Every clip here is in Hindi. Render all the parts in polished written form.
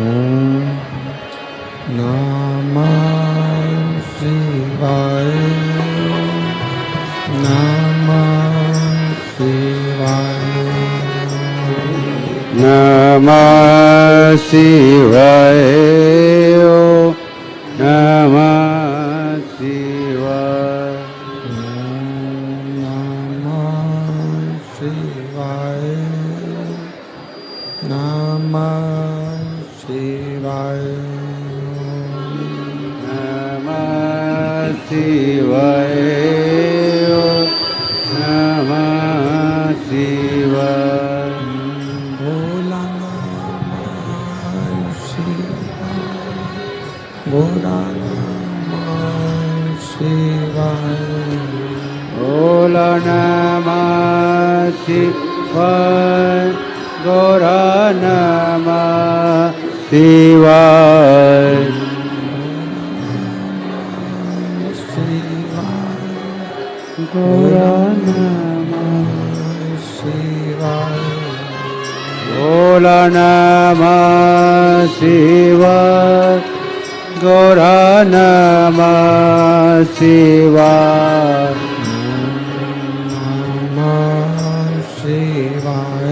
ओम नमः शिवाय। नमः शिवाय। नमः शिवाय। नमः शिवाय। नमः शिवाय। नमः शिवाय। नमः शिवाय। नमः शिवाय। भोला नमः शिवाय। भोला नमः शिवाय। भोला नमः शिवाय। गौरा नमः शिवाय। गौरा नमः शिवाय। भोला नमः शिवाय। गौरा नमः शिवाय। नमः शिवाय।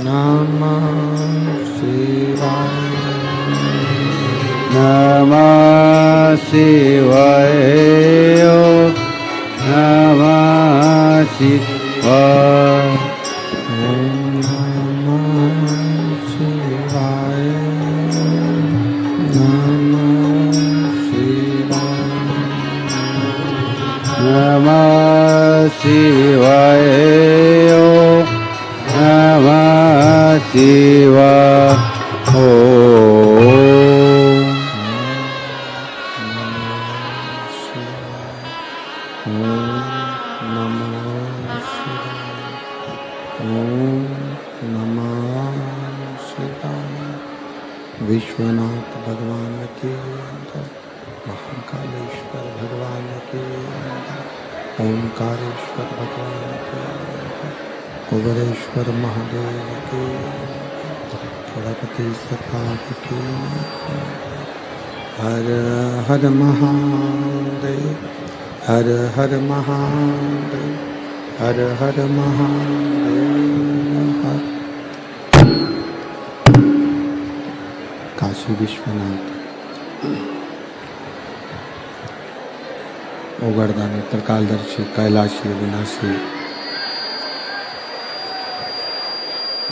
नमः शिवाय। नमः शिवाय। नमः शिवाय। ओम नमः शिवाय। नमः शिवाय। नमः शिवाय। नमः शिवाय। विश्वनाथ भगवान के महाकालेश्वर भगवान के ओंकारेश्वर भगवान के कुबेरेश्वर महादेव के गणपति सरकार के हर हर महादेव। हर हर महादेव। हर हर महादेव। हर काशी विश्वनाथ ओगरदानी त्रिकालदर्शी कैलाशी विनाशी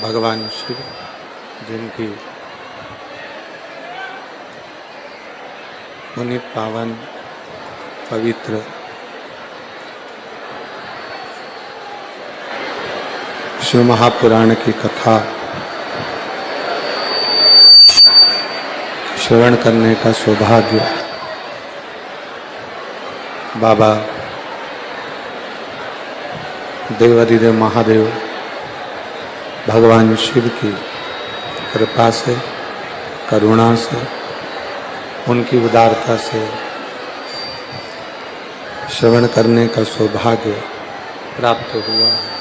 भगवान शिव, जिनकी पुनीत पावन पवित्र शिव महापुराण की कथा श्रवण करने का सौभाग्य बाबा देवाधिदेव महादेव भगवान शिव की कृपा से, करुणा से, उनकी उदारता से श्रवण करने का सौभाग्य प्राप्त हुआ है।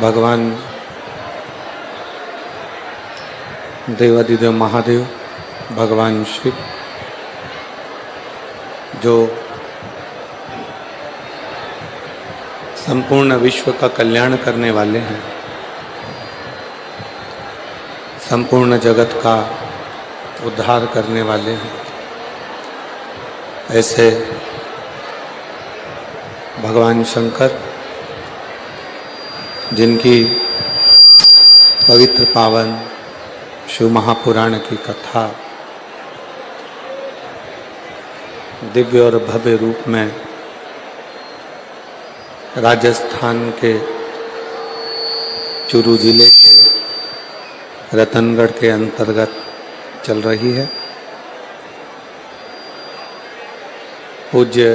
भगवान देवाधिदेव महादेव भगवान शिव जो संपूर्ण विश्व का कल्याण करने वाले हैं, संपूर्ण जगत का उद्धार करने वाले हैं, ऐसे भगवान शंकर जिनकी पवित्र पावन शिव महापुराण की कथा दिव्य और भव्य रूप में राजस्थान के चूरू जिले के रतनगढ़ के अंतर्गत चल रही है। पूज्य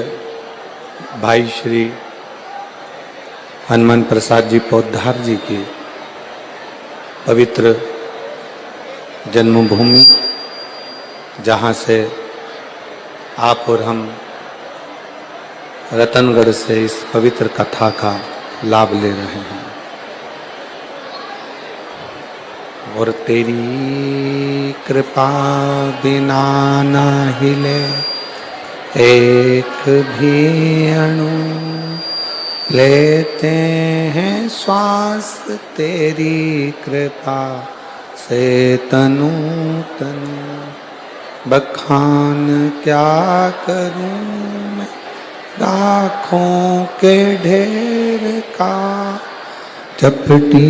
भाई श्री हनुमान प्रसाद जी पौधार जी की पवित्र जन्मभूमि, जहाँ से आप और हम रतनगढ़ से इस पवित्र कथा का लाभ ले रहे हैं। और तेरी कृपा बिना न हिले एक भी अणु, लेते हैं श्वास तेरी कृपा से तनु तनु। बखान क्या करूं मैं लाखों के ढेर का, चपटी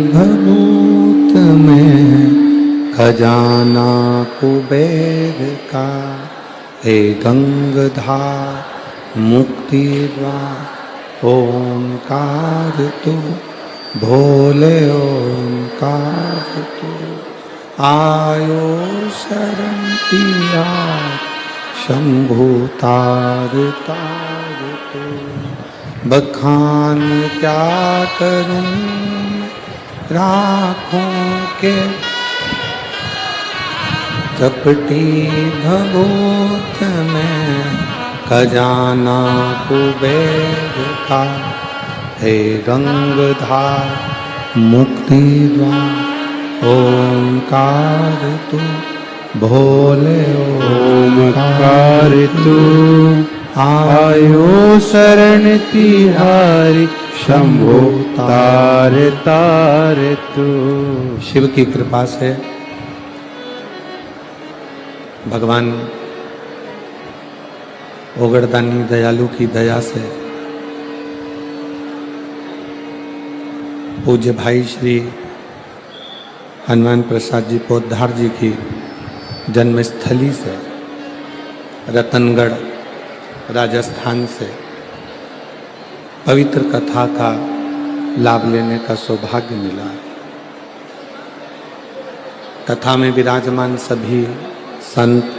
भभूत में खजाना कुबेर का। हे गंगधार मुक्ति द्वार ओंकार तू, भोले ओंकार तू। आयो शरण पिया शंभु तार तार तू। बखान क्या करूं राखों के, चपटी भभूत में खजाना कुबेर का। हे गंगधार मुक्ति द्वार ओंकार तू, भोले ओंकार तू। आयो शरण तिहारी शंभो तार तार तू। शिव की कृपा से, भगवान ओगड़दानी दयालु की दया से, पूज्य भाई श्री हनुमान प्रसाद जी पोद्दार जी की जन्मस्थली से, रतनगढ़ राजस्थान से पवित्र कथा का लाभ लेने का सौभाग्य मिला। कथा में विराजमान सभी संत,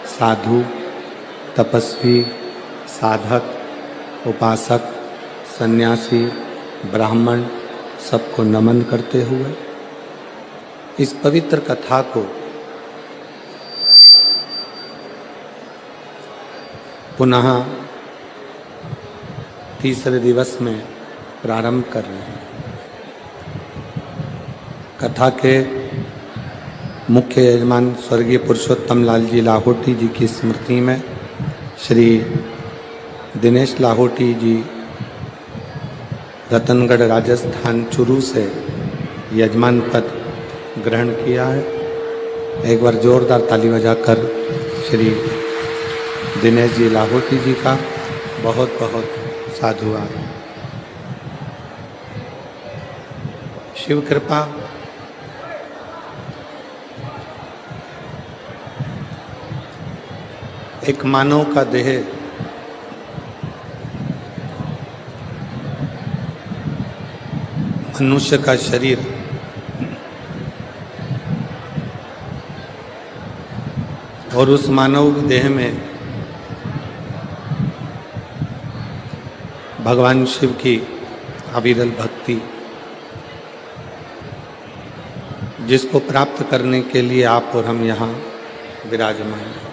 साधु, तपस्वी, साधक, उपासक, सन्यासी, ब्राह्मण सबको नमन करते हुए इस पवित्र कथा को पुनः तीसरे दिवस में प्रारंभ कर रहे हैं। कथा के मुख्य यजमान स्वर्गीय पुरुषोत्तम लाल जी लाहोटी जी की स्मृति में श्री दिनेश लाहोटी जी रतनगढ़ राजस्थान चुरू से यजमान पद ग्रहण किया है। एक बार जोरदार ताली बजाकर श्री दिनेश जी लाहोटी जी का बहुत बहुत साधुवाद। शिव कृपा एक मानव का देह मनुष्य का शरीर और उस मानव देह में भगवान शिव की अविरल भक्ति, जिसको प्राप्त करने के लिए आप और हम यहाँ विराजमान हैं।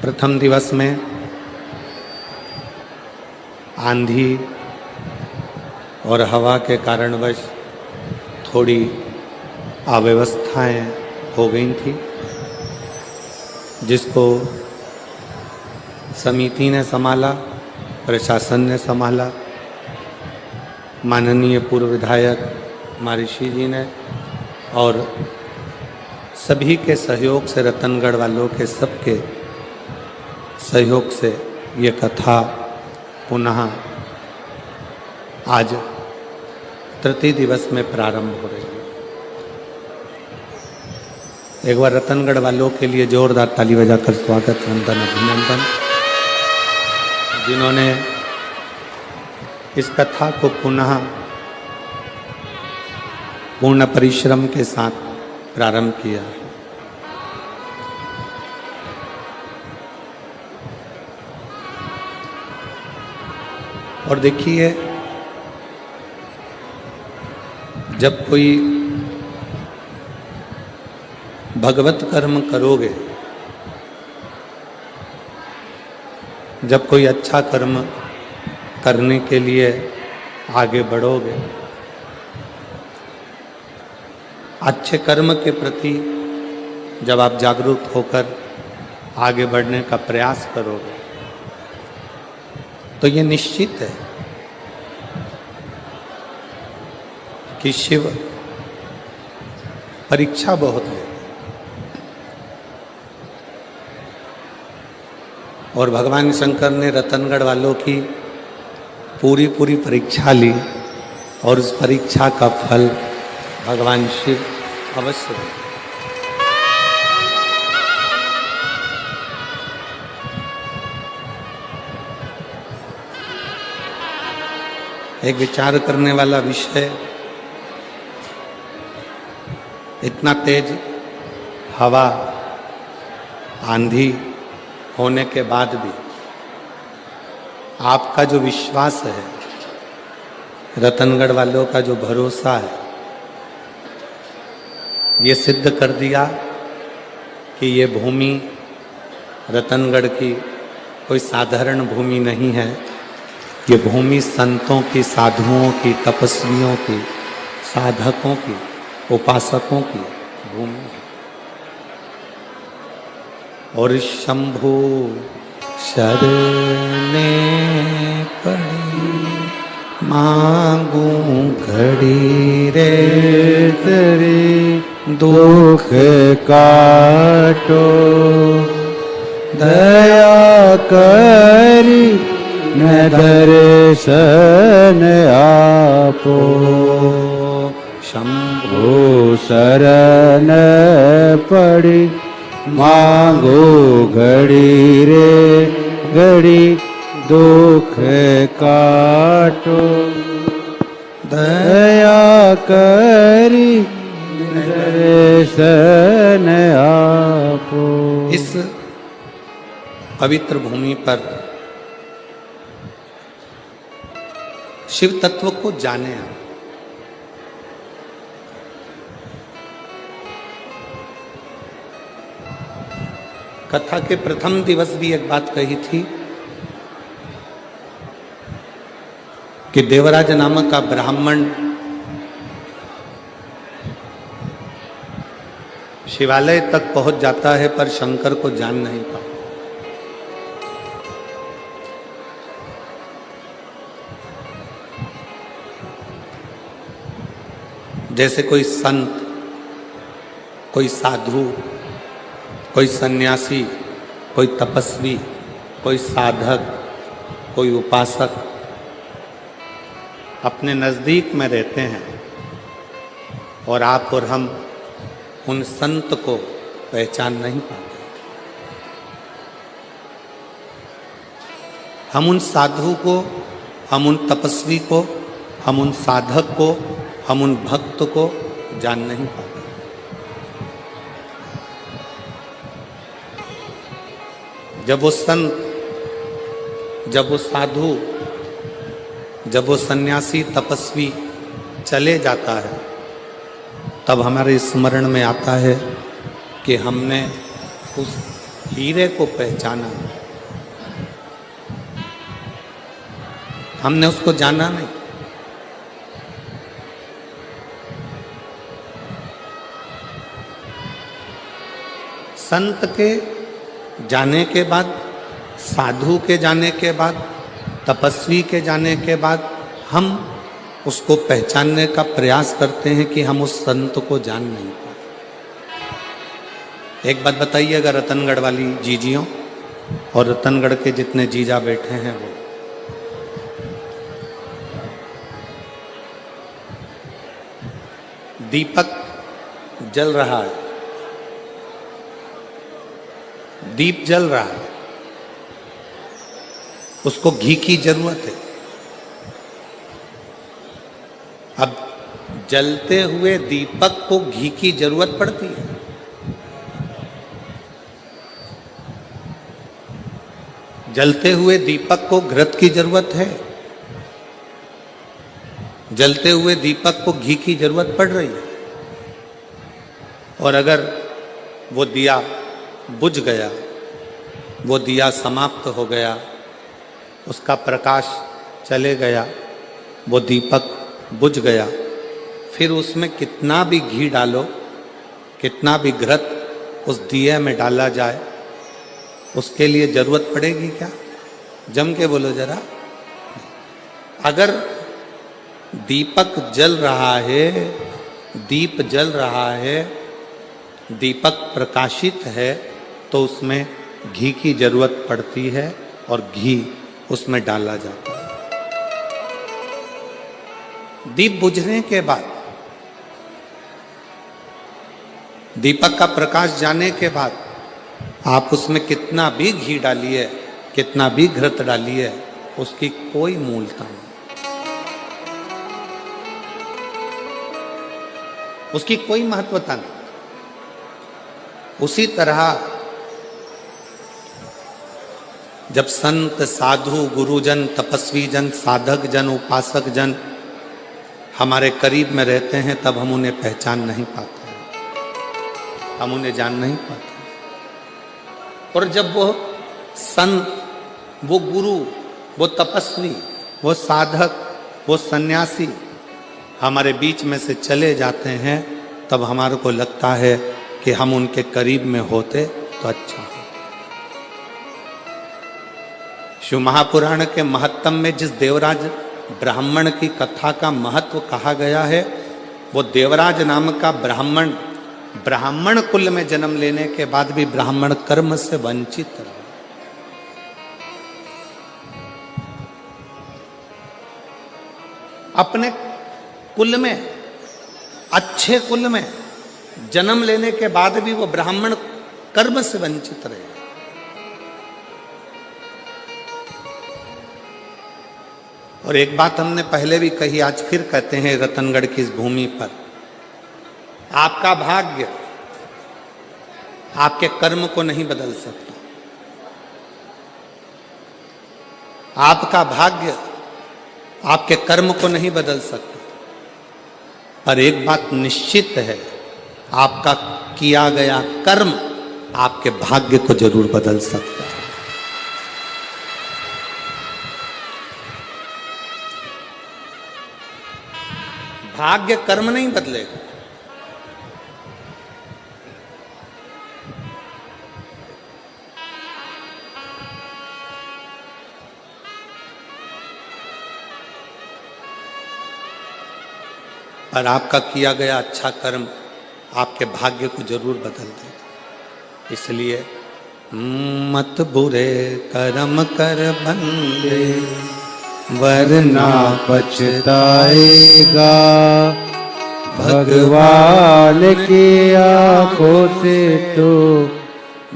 प्रथम दिवस में आंधी और हवा के कारणवश थोड़ी अव्यवस्थाएं हो गई थी, जिसको समिति ने संभाला, प्रशासन ने संभाला, माननीय पूर्व विधायक महर्षि जी ने और सभी के सहयोग से, रतनगढ़ वालों के सबके सहयोग से ये कथा पुनः आज तृतीय दिवस में प्रारंभ हो रही है। एक बार रतनगढ़ वालों के लिए जोरदार ताली बजाकर स्वागत, वंदन, अभिनंदन, जिन्होंने इस कथा को पुनः पूर्ण परिश्रम के साथ प्रारंभ किया है। और देखिए, जब कोई भगवत कर्म करोगे, जब कोई अच्छा कर्म करने के लिए आगे बढ़ोगे, अच्छे कर्म के प्रति जब आप जागरूक होकर आगे बढ़ने का प्रयास करोगे तो ये निश्चित है कि शिव परीक्षा बहुत लेते और भगवान शंकर ने रतनगढ़ वालों की पूरी परीक्षा ली और उस परीक्षा का फल भगवान शिव अवश्य दें। एक विचार करने वाला विषय, इतना तेज हवा आंधी होने के बाद भी आपका जो विश्वास है, रतनगढ़ वालों का जो भरोसा है, ये सिद्ध कर दिया कि ये भूमि रतनगढ़ की कोई साधारण भूमि नहीं है। ये भूमि संतों की, साधुओं की, तपस्वियों की, साधकों की, उपासकों की भूमि है। और शंभु शरणे पड़ी मांगू घड़ी रे तेरी दुख काटो दया करी न दर्शन आपो शंभु शरण पड़ी मांगो घड़ी रे घड़ी दुख काटो दया करी दर्शन आपो। इस पवित्र भूमि पर शिव तत्व को जाने आप। कथा के प्रथम दिवस भी एक बात कही थी कि देवराज नामक का ब्राह्मण शिवालय तक पहुंच जाता है पर शंकर को जान नहीं पाता। जैसे कोई संत, कोई साधु, कोई सन्यासी, कोई तपस्वी, कोई साधक, कोई उपासक अपने नज़दीक में रहते हैं और आप और हम उन संत को पहचान नहीं पाते। हम उन साधु को, हम उन तपस्वी को, हम उन साधक को, हम उन भक्त को जान नहीं पाते। जब वो संत, जब वो साधु, जब वो सन्यासी तपस्वी चले जाता है तब हमारे स्मरण में आता है कि हमने उस हीरे को पहचाना, हमने उसको जाना नहीं। संत के जाने के बाद, साधु के जाने के बाद, तपस्वी के जाने के बाद हम उसको पहचानने का प्रयास करते हैं कि हम उस संत को जान नहीं पाए। एक बात बताइएगा रतनगढ़ वाली जीजियों और रतनगढ़ के जितने जीजा बैठे हैं वो, दीपक जल रहा है, दीप जल रहा है, उसको घी की जरूरत है। अब जलते हुए दीपक को घी की जरूरत पड़ती है। जलते हुए दीपक को घृत की जरूरत है। जलते हुए दीपक को घी की जरूरत पड़ रही है। और अगर वो दिया बुझ गया, वो दिया समाप्त हो गया, उसका प्रकाश चले गया, वो दीपक बुझ गया, फिर उसमें कितना भी घी डालो, कितना भी घृत उस दिए में डाला जाए, उसके लिए जरूरत पड़ेगी क्या? जम के बोलो जरा। अगर दीपक जल रहा है, दीप जल रहा है, दीपक प्रकाशित है, तो उसमें घी की जरूरत पड़ती है और घी उसमें डाला जाता है। दीप बुझने के बाद, दीपक का प्रकाश जाने के बाद आप उसमें कितना भी घी डालिए, कितना भी घृत डालिए, उसकी कोई मूलता नहीं, उसकी कोई महत्वता नहीं। उसी तरह जब संत साधु गुरुजन तपस्वी जन साधक जन उपासक जन हमारे करीब में रहते हैं, तब हम उन्हें पहचान नहीं पाते, हम उन्हें जान नहीं पाते। और जब वो संत, वो गुरु, वो तपस्वी, वो साधक, वो सन्यासी हमारे बीच में से चले जाते हैं, तब हमारे को लगता है कि हम उनके करीब में होते तो अच्छा हो। शिव महापुराण के महत्तम में जिस देवराज ब्राह्मण की कथा का महत्व कहा गया है, वो देवराज नाम का ब्राह्मण, ब्राह्मण कुल में जन्म लेने के बाद भी ब्राह्मण कर्म से वंचित रहा। अपने कुल में, अच्छे कुल में जन्म लेने के बाद भी वो ब्राह्मण कर्म से वंचित रहे। और एक बात हमने पहले भी कही, आज फिर कहते हैं रतनगढ़ की इस भूमि पर, आपका भाग्य आपके कर्म को नहीं बदल सकता, आपका भाग्य आपके कर्म को नहीं बदल सकता। पर एक बात निश्चित है, आपका किया गया कर्म आपके भाग्य को जरूर बदल सकता है। भाग्य कर्म नहीं बदलेगा। और आपका किया गया अच्छा कर्म आपके भाग्य को जरूर बदल देगा। इसलिए मत बुरे कर्म कर बंदे, वरना पछताएगा, भगवान की आंखों से तो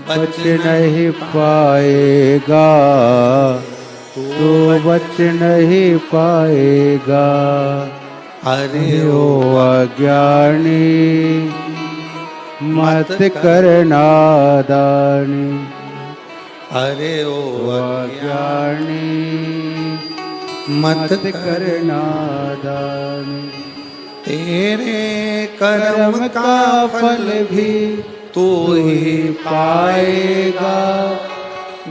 बच नहीं पाएगा, तो बच नहीं पाएगा। अरे ओ अज्ञानी मत करना दानी, अरे ओ अज्ञानी मत करना दानी। तेरे कर्म का फल भी तू ही पाएगा,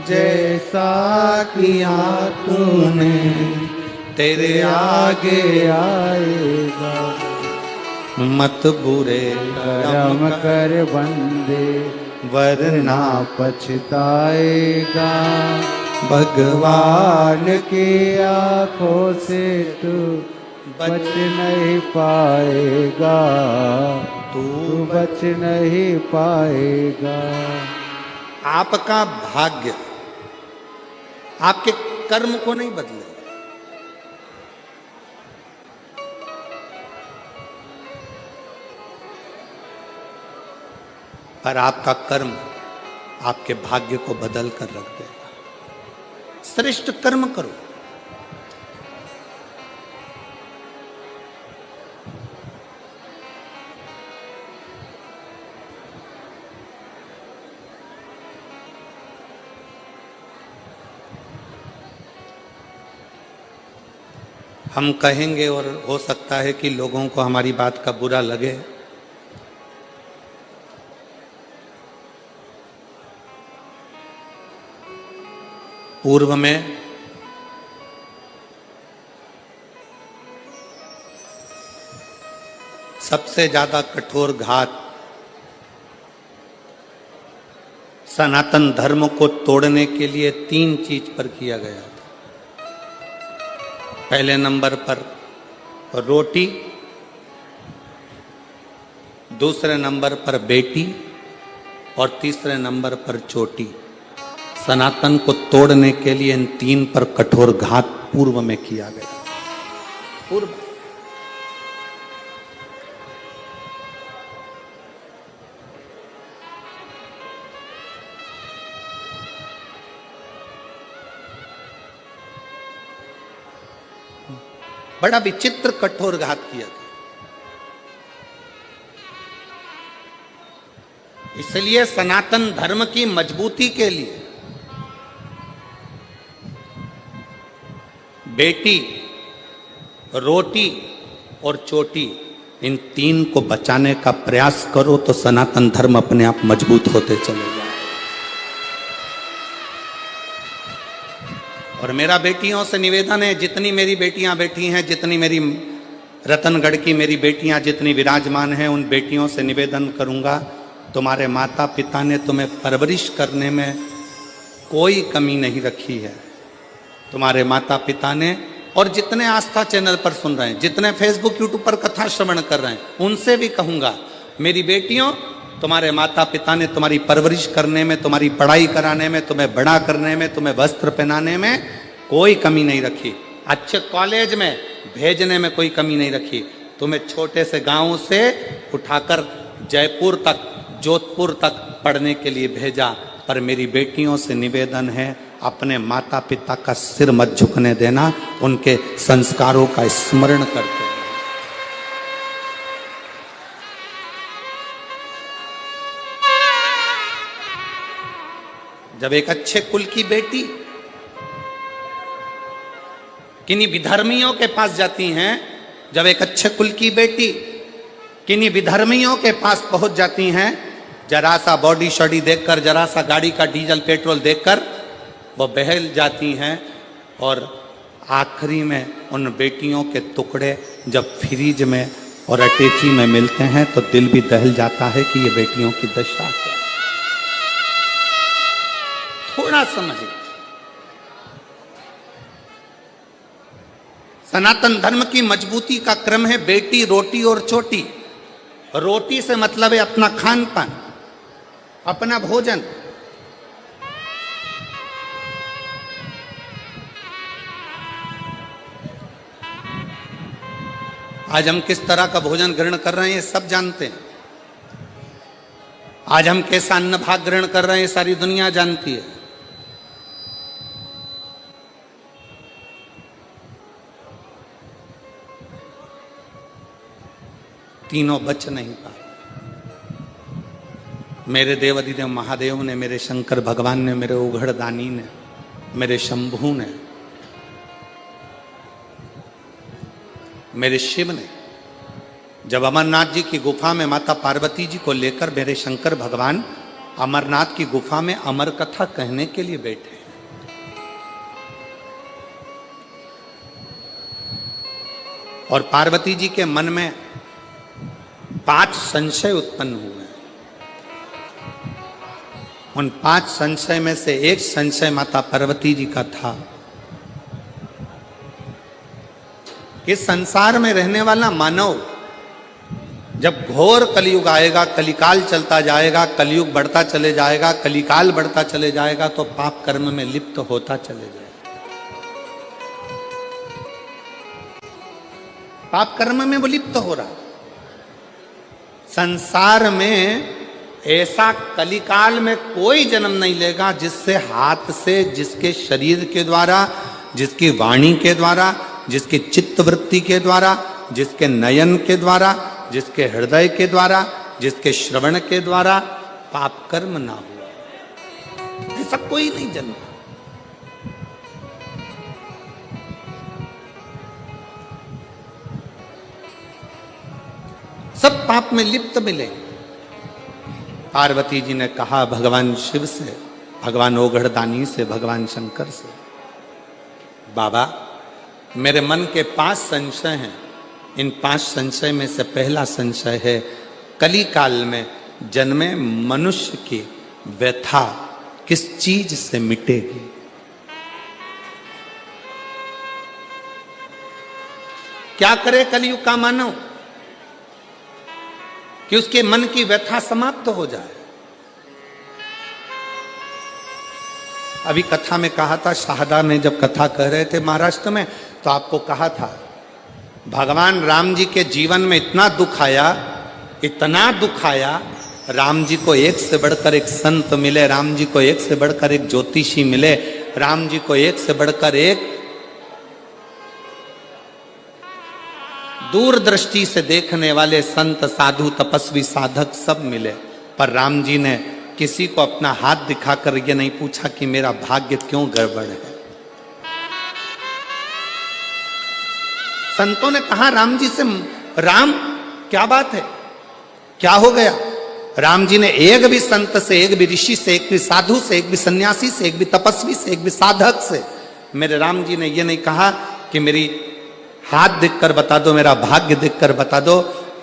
जैसा किया तूने तेरे आगे आएगा। मत बुरे कर्म कर बंदे, वरना पछताएगा, भगवान की आंखों से तू बच नहीं पाएगा, तू बच नहीं पाएगा। आपका भाग्य आपके कर्म को नहीं बदलेगा। पर आपका कर्म आपके भाग्य को बदल कर रख देगा। श्रेष्ठ कर्म करो। हम कहेंगे और हो सकता है कि लोगों को हमारी बात का बुरा लगे, पूर्व में सबसे ज्यादा कठोर घात सनातन धर्म को तोड़ने के लिए 3 चीज पर किया गया था। पहले नंबर पर रोटी, दूसरे नंबर पर बेटी और तीसरे नंबर पर चोटी। सनातन को तोड़ने के लिए इन 3 पर कठोर घात पूर्व में किया गया। पूर्व बड़ा विचित्र कठोर घात किया था। इसलिए सनातन धर्म की मजबूती के लिए बेटी, रोटी और चोटी, इन 3 को बचाने का प्रयास करो तो सनातन धर्म अपने आप मजबूत होते चले जाए। और मेरा बेटियों से निवेदन है, जितनी मेरी बेटियां बैठी हैं, जितनी मेरी रतनगढ़ की मेरी बेटियां जितनी विराजमान हैं, उन बेटियों से निवेदन करूंगा, तुम्हारे माता पिता ने तुम्हें परवरिश करने में कोई कमी नहीं रखी है। तुम्हारे माता पिता ने, और जितने आस्था चैनल पर सुन रहे हैं, जितने फेसबुक यूट्यूब पर कथा श्रवण कर रहे हैं, उनसे भी कहूंगा, मेरी बेटियों, तुम्हारे माता पिता ने तुम्हारी परवरिश करने में, तुम्हारी पढ़ाई कराने में, तुम्हें बड़ा करने में, तुम्हें वस्त्र पहनाने में कोई कमी नहीं रखी। अच्छे कॉलेज में भेजने में कोई कमी नहीं रखी। तुम्हें छोटे से गांव से उठाकर जयपुर तक, जोधपुर तक पढ़ने के लिए भेजा। पर मेरी बेटियों से निवेदन है, अपने माता पिता का सिर मत झुकने देना, उनके संस्कारों का स्मरण करते। जब एक अच्छे कुल की बेटी किन्हीं विधर्मियों के पास जाती हैं, जब एक अच्छे कुल की बेटी किन्हीं विधर्मियों के पास पहुंच जाती हैं, जरा सा बॉडी शॉडी देखकर, जरा सा गाड़ी का डीजल पेट्रोल देखकर वो बहल जाती हैं, और आखिरी में उन बेटियों के टुकड़े जब फ्रीज में और अटैची में मिलते हैं तो दिल भी दहल जाता है कि ये बेटियों की दशा है। थोड़ा समझिए, सनातन धर्म की मजबूती का क्रम है बेटी, रोटी और चोटी। रोटी से मतलब है अपना खान पान, अपना भोजन। आज हम किस तरह का भोजन ग्रहण कर रहे हैं ये सब जानते हैं। आज हम कैसा अन्न भाग ग्रहण कर रहे हैं ये सारी दुनिया जानती है। तीनों बच नहीं पाए। मेरे देव अधिदेव महादेव ने, मेरे शंकर भगवान ने, मेरे उघड़दानी ने, मेरे शंभू ने, मेरे शिव ने, जब अमरनाथ जी की गुफा में माता पार्वती जी को लेकर मेरे शंकर भगवान अमरनाथ की गुफा में अमर कथा कहने के लिए बैठे, और पार्वती जी के मन में 5 संशय उत्पन्न हुए। उन 5 संशय में से एक संशय माता पार्वती जी का था कि संसार में रहने वाला मानव जब घोर कलयुग आएगा, कलिकाल चलता जाएगा, कलयुग बढ़ता चले जाएगा, कलिकाल बढ़ता चले जाएगा, तो पाप कर्म में लिप्त होता चले जाएगा। पाप कर्म में वो लिप्त हो रहा। संसार में ऐसा कलिकाल में कोई जन्म नहीं लेगा जिससे हाथ से, जिसके शरीर के द्वारा, जिसकी वाणी के द्वारा, जिसकी चित्त वृत्ति के द्वारा, जिसके नयन के द्वारा, जिसके हृदय के द्वारा, जिसके श्रवण के द्वारा पाप कर्म ना हो। ऐसा कोई नहीं जन्मा। सब पाप में लिप्त मिले। पार्वती जी ने कहा भगवान शिव से, भगवान ओघड़दानी से, भगवान शंकर से, बाबा मेरे मन के 5 संशय हैं, इन 5 संशय में से पहला संशय है, कली काल में जन्मे मनुष्य की व्यथा किस चीज से मिटेगी। क्या करे कलयुग का मानव कि उसके मन की व्यथा समाप्त हो जाए। अभी कथा में कहा था, शाहदा ने जब कथा कह रहे थे महाराष्ट्र में, तो आपको कहा था भगवान राम जी के जीवन में इतना दुख आया, इतना दुख आया। राम जी को एक से बढ़कर एक संत मिले, राम जी को एक से बढ़कर एक ज्योतिषी मिले, राम जी को एक से बढ़कर एक दूरदृष्टि से देखने वाले संत, साधु, तपस्वी, साधक सब मिले। पर राम जी ने किसी को अपना हाथ दिखाकर यह नहीं पूछा कि मेरा भाग्य क्यों गड़बड़ है। संतों ने कहा राम जी से, राम क्या बात है, क्या हो गया। राम जी ने एक भी संत से, एक भी ऋषि से, एक भी साधु से, एक भी सन्यासी से, एक भी तपस्वी से, एक भी साधक से, मेरे राम जी ने यह नहीं कहा कि मेरी हाथ देखकर बता दो, मेरा भाग्य देखकर बता दो।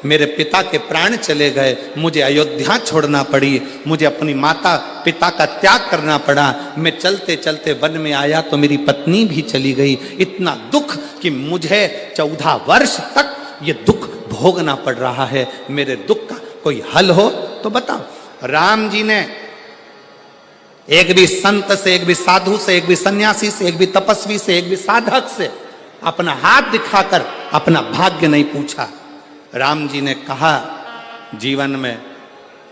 मेरे पिता के प्राण चले गए, मुझे अयोध्या छोड़ना पड़ी, मुझे अपनी माता पिता का त्याग करना पड़ा, मैं चलते चलते वन में आया तो मेरी पत्नी भी चली गई। इतना दुख कि मुझे 14 वर्ष तक ये दुख भोगना पड़ रहा है। मेरे दुख का कोई हल हो तो बताओ। राम जी ने एक भी संत से, एक भी साधु से, एक भी सन्यासी से, एक भी तपस्वी से, एक भी साधक से अपना हाथ दिखाकर अपना भाग्य नहीं पूछा। राम जी ने कहा जीवन में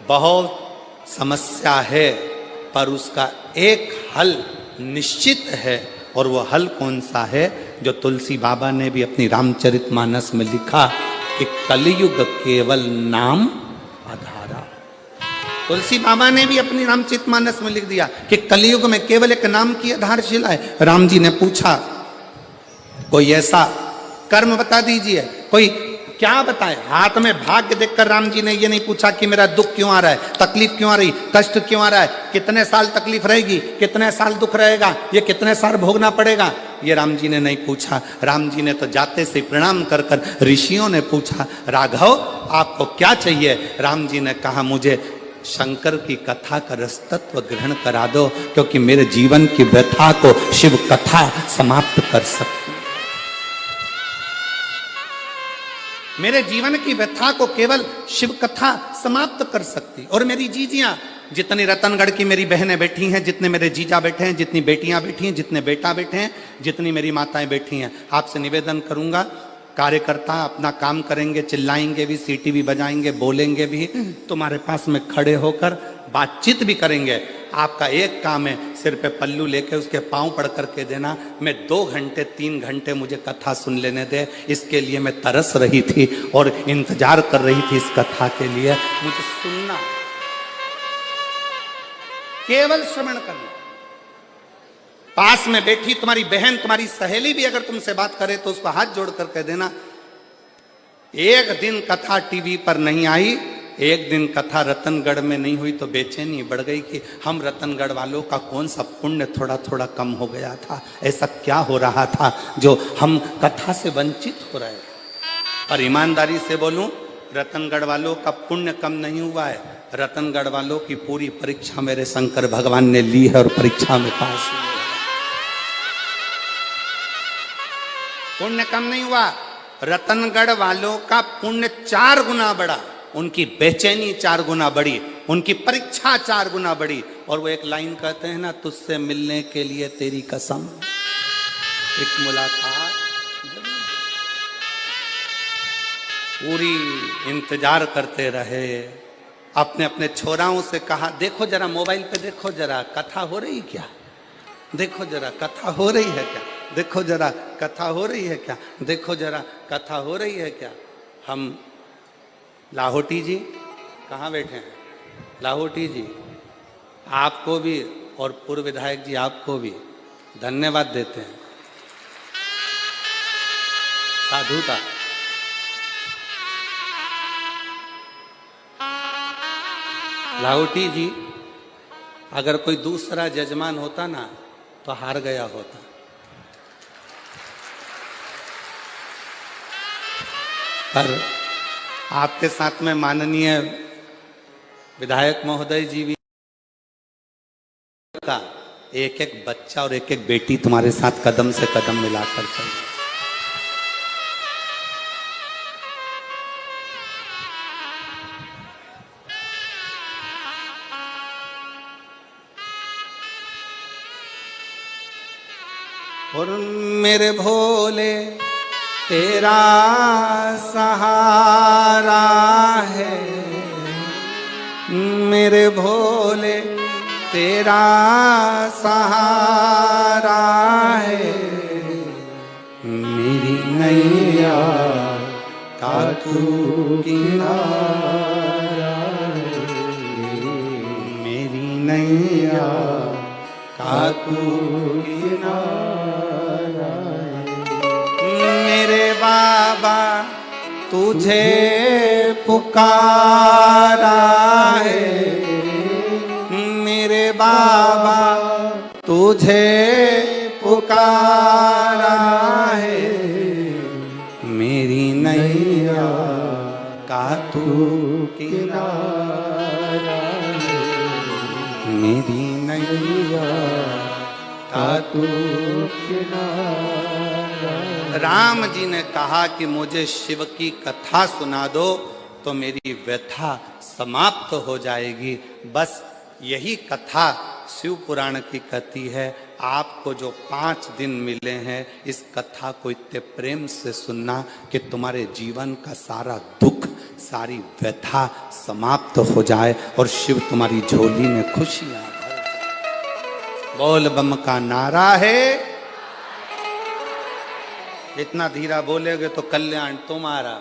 बहुत समस्या है, पर उसका एक हल निश्चित है। और वो हल कौन सा है, जो तुलसी बाबा ने भी अपनी रामचरितमानस में लिखा कि कलयुग केवल नाम आधारा। तुलसी बाबा ने भी अपनी रामचरितमानस में लिख दिया कि कलयुग में केवल एक नाम की आधारशिला है। राम जी ने पूछा कोई ऐसा कर्म बता दीजिए, कोई क्या बताए। हाथ में भाग्य देखकर राम जी ने ये नहीं पूछा कि मेरा दुख क्यों आ रहा है, तकलीफ क्यों आ रही, कष्ट क्यों आ रहा है, कितने साल तकलीफ रहेगी, कितने साल दुख रहेगा, ये कितने साल भोगना पड़ेगा, ये राम जी ने नहीं पूछा। राम जी ने तो जाते से प्रणाम कर कर ऋषियों ने पूछा, राघव आपको क्या चाहिए। राम जी ने कहा मुझे शंकर की कथा का रसतत्व ग्रहण करा दो, क्योंकि मेरे जीवन की व्यथा को शिव कथा समाप्त कर सकती, मेरे जीवन की व्यथा को केवल शिव कथा समाप्त कर सकती। और मेरी जीजियां, जितनी रतनगढ़ की मेरी बहनें बैठी हैं, जितने मेरे जीजा बैठे हैं, जितनी बेटियां बैठी हैं, जितने बेटा बैठे हैं, जितनी मेरी माताएं बैठी हैं, आपसे निवेदन करूंगा, कार्यकर्ता अपना काम करेंगे, चिल्लाएंगे भी, सीटी भी बजाएंगे, बोलेंगे भी, तुम्हारे पास में खड़े होकर बातचीत भी करेंगे। आपका एक काम है, सिर पे पल्लू लेके उसके पांव पड़ करके देना। मैं 2 घंटे 3 घंटे मुझे कथा सुन लेने दे, इसके लिए मैं तरस रही थी और इंतजार कर रही थी इस कथा के लिए। मुझे सुनना, केवल श्रवण करना। पास में बैठी तुम्हारी बहन, तुम्हारी सहेली भी अगर तुमसे बात करे तो उसको हाथ जोड़ कर कह देना, एक दिन कथा टीवी पर नहीं आई, एक दिन कथा रतनगढ़ में नहीं हुई तो बेचैनी बढ़ गई कि हम रतनगढ़ वालों का कौन सा पुण्य थोड़ा थोड़ा कम हो गया था, ऐसा क्या हो रहा था जो हम कथा से वंचित हो रहे। और ईमानदारी से बोलूं, रतनगढ़ वालों का पुण्य कम नहीं हुआ है, रतनगढ़ वालों की पूरी परीक्षा मेरे शंकर भगवान ने ली है और परीक्षा में पास हुई। पुण्य कम नहीं हुआ, रतनगढ़ वालों का पुण्य 4 गुना बढ़ा, उनकी बेचैनी 4 गुना बढ़ी, उनकी परीक्षा 4 गुना बढ़ी। और वो एक लाइन कहते हैं ना, तुझसे मिलने के लिए तेरी कसम, एक मुलाकात पूरी इंतजार करते रहे। अपने अपने छोराओं से कहा, देखो जरा मोबाइल पे देखो जरा कथा हो रही क्या, देखो जरा कथा हो रही है क्या, देखो जरा कथा हो रही है क्या, देखो जरा कथा हो रही है क्या। हम लाहौटी जी कहाँ बैठे हैं, लाहौटी जी आपको भी और पूर्व विधायक जी आपको भी धन्यवाद देते हैं साधुता। लाहौटी जी, अगर कोई दूसरा जजमान होता ना तो हार गया होता। पर आपके साथ में माननीय विधायक महोदय जी भी का एक एक बच्चा और एक एक बेटी तुम्हारे साथ कदम से कदम मिलाकर चल। और मेरे भोले तेरा सहारा है, मेरे भोले तेरा सहारा है, मेरी नैया का तू किनारा है, मेरी नैया का तू किनारा है। मेरे बाबा तुझे पुकारा है, मेरे बाबा तुझे पुकारा है, मेरी नैया का तू किनारा है, मेरी नैया का तू किनारा। राम जी ने कहा कि मुझे शिव की कथा सुना दो तो मेरी व्यथा समाप्त हो जाएगी। बस यही कथा शिव पुराण की कथी है। आपको जो 5 दिन मिले हैं, इस कथा को इतने प्रेम से सुनना कि तुम्हारे जीवन का सारा दुख, सारी व्यथा समाप्त हो जाए और शिव तुम्हारी झोली में खुशियां भर। बोल बम का नारा है। इतना धीरा बोलेगे तो कल्याण तुम्हारा।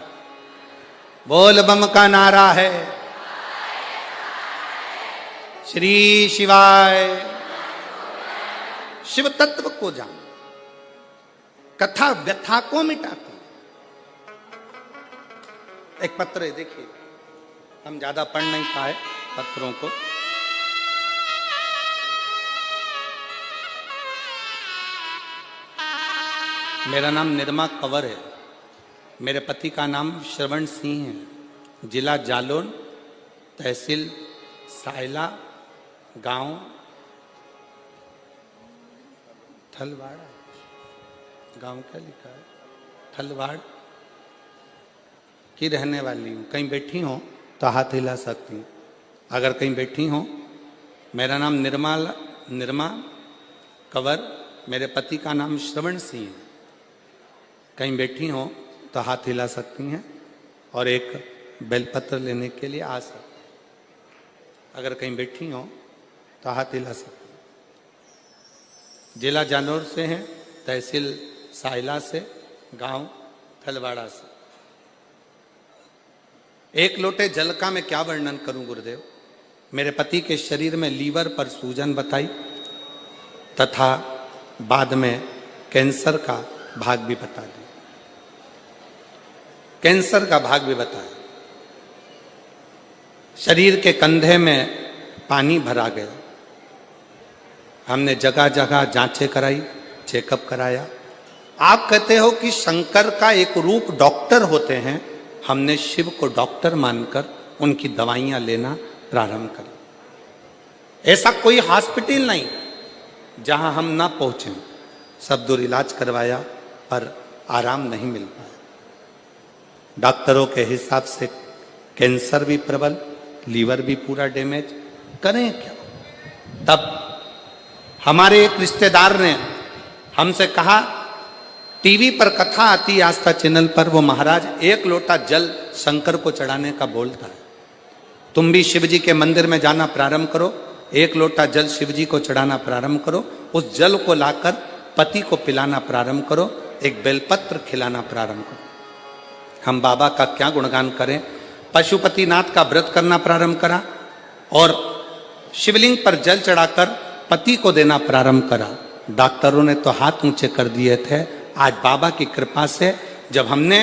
बोल बम का नारा है। श्री शिवाय। शिव तत्व को जान, कथा व्यथा को मिटाती। एक पत्र है, देखिए, हम ज्यादा पढ़ नहीं पाए पत्रों को। मेरा नाम निर्मा कंवर है। मेरे पति का नाम श्रवण सिंह है। जिला जालौन, तहसील सायला, गांव थलवाड़ा। गांव क्या लिखा है? थलवाड़ की रहने वाली हूँ। कहीं बैठी हो तो हाथ हिला सकती हूँ अगर कहीं बैठी हो। मेरा नाम निर्मा कंवर, मेरे पति का नाम श्रवण सिंह है। कहीं बैठी हो तो हाथ हिला सकती हैं और एक बेलपत्र लेने के लिए आ सकती। अगर कहीं बैठी हो तो हाथ हिला सकती। जिला जालौर से हैं, तहसील सायला से, गांव थलवाड़ा से। एक लोटे जल का मैं क्या वर्णन करूं गुरुदेव। मेरे पति के शरीर में लीवर पर सूजन बताई तथा बाद में कैंसर का भाग भी बता दिया। कैंसर का भाग भी बताया। शरीर के कंधे में पानी भरा गया। हमने जगह जगह जांचें कराई, चेकअप कराया। आप कहते हो कि शंकर का एक रूप डॉक्टर होते हैं। हमने शिव को डॉक्टर मानकर उनकी दवाइयां लेना प्रारंभ करी। ऐसा कोई हॉस्पिटल नहीं जहां हम ना पहुंचे। सब दूर इलाज करवाया पर आराम नहीं मिल पाया। डॉक्टरों के हिसाब से कैंसर भी प्रबल, लीवर भी पूरा डैमेज। करें क्या? तब हमारे एक रिश्तेदार ने हमसे कहा, टीवी पर कथा आती आस्था चैनल पर, वो महाराज एक लोटा जल शंकर को चढ़ाने का बोलता है। तुम भी शिव जी के मंदिर में जाना प्रारंभ करो, एक लोटा जल शिव जी को चढ़ाना प्रारंभ करो, उस जल को लाकर पति को पिलाना प्रारंभ करो, एक बेलपत्र खिलाना प्रारंभ करो। हम बाबा का क्या गुणगान करें। पशुपतिनाथ का व्रत करना प्रारंभ करा और शिवलिंग पर जल चढ़ाकर पति को देना प्रारंभ करा। डॉक्टरों ने तो हाथ ऊंचे कर दिए थे। आज बाबा की कृपा से जब हमने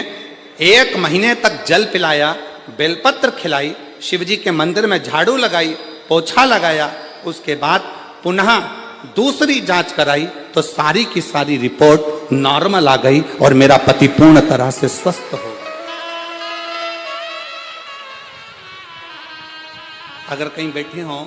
1 महीने तक जल पिलाया, बेलपत्र खिलाई, शिवजी के मंदिर में झाड़ू लगाई, पोछा लगाया, उसके बाद पुनः दूसरी जांच कराई तो सारी की सारी रिपोर्ट नॉर्मल आ गई और मेरा पति पूर्ण तरह से स्वस्थ हो गया। अगर कहीं बैठे हों,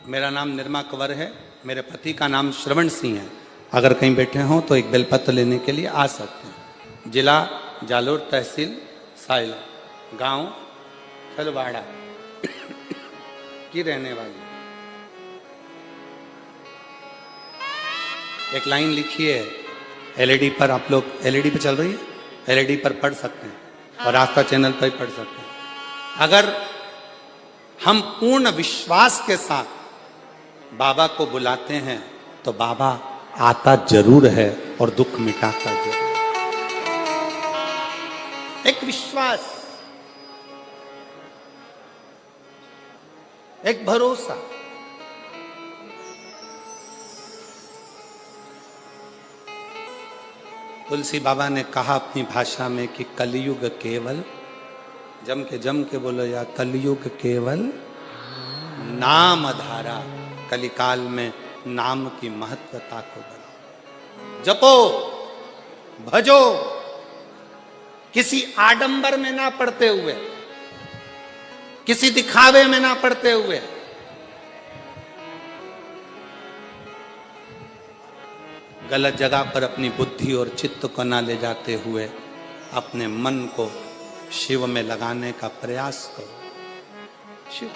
मेरा नाम निर्मा कंवर है, मेरे पति का नाम श्रवण सिंह है। अगर कहीं बैठे हों तो एक बेलपत्र लेने के लिए आ सकते हैं। जिला जालोर, तहसील साइल, गांव खलवाड़ा की रहने वाली। एक लाइन लिखी है एलईडी पर, आप लोग एलईडी पे चल रही है, एलईडी पर पढ़ सकते हैं और आस्था चैनल पर भी पढ़ सकते हैं। अगर हम पूर्ण विश्वास के साथ बाबा को बुलाते हैं तो बाबा आता जरूर है और दुख मिटाता जरूर। एक विश्वास, एक भरोसा। तुलसी बाबा ने कहा अपनी भाषा में कि कलयुग केवल, जम के बोलो या, कलयुग केवल नाम धारा। कलिकाल में नाम की महत्वता को बढ़ाओ, जपो, भजो, किसी आडंबर में ना पड़ते हुए, किसी दिखावे में ना पड़ते हुए। गलत जगह पर अपनी बुद्धि और चित्त को ना ले जाते हुए अपने मन को शिव में लगाने का प्रयास करो। शिव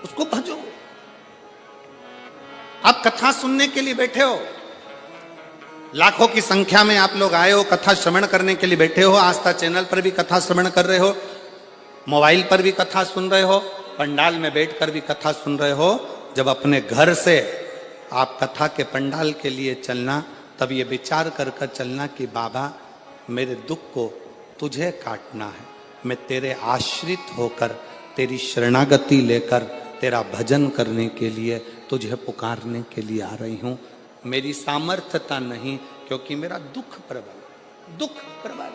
उसको भजो। आप कथा सुनने के लिए बैठे हो, लाखों की संख्या में आप लोग आए हो, कथा श्रवण करने के लिए बैठे हो। आस्था चैनल पर भी कथा श्रवण कर रहे हो, मोबाइल पर भी कथा सुन रहे हो, पंडाल में बैठकर भी कथा सुन रहे हो। जब अपने घर से आप कथा के पंडाल के लिए चलना, तब ये विचार कर कर चलना कि बाबा मेरे दुख को तुझे काटना है, मैं तेरे आश्रित होकर, तेरी शरणागति लेकर, तेरा भजन करने के लिए, तुझे पुकारने के लिए आ रही हूं। मेरी सामर्थ्यता नहीं, क्योंकि मेरा दुख प्रबल, दुख प्रबल।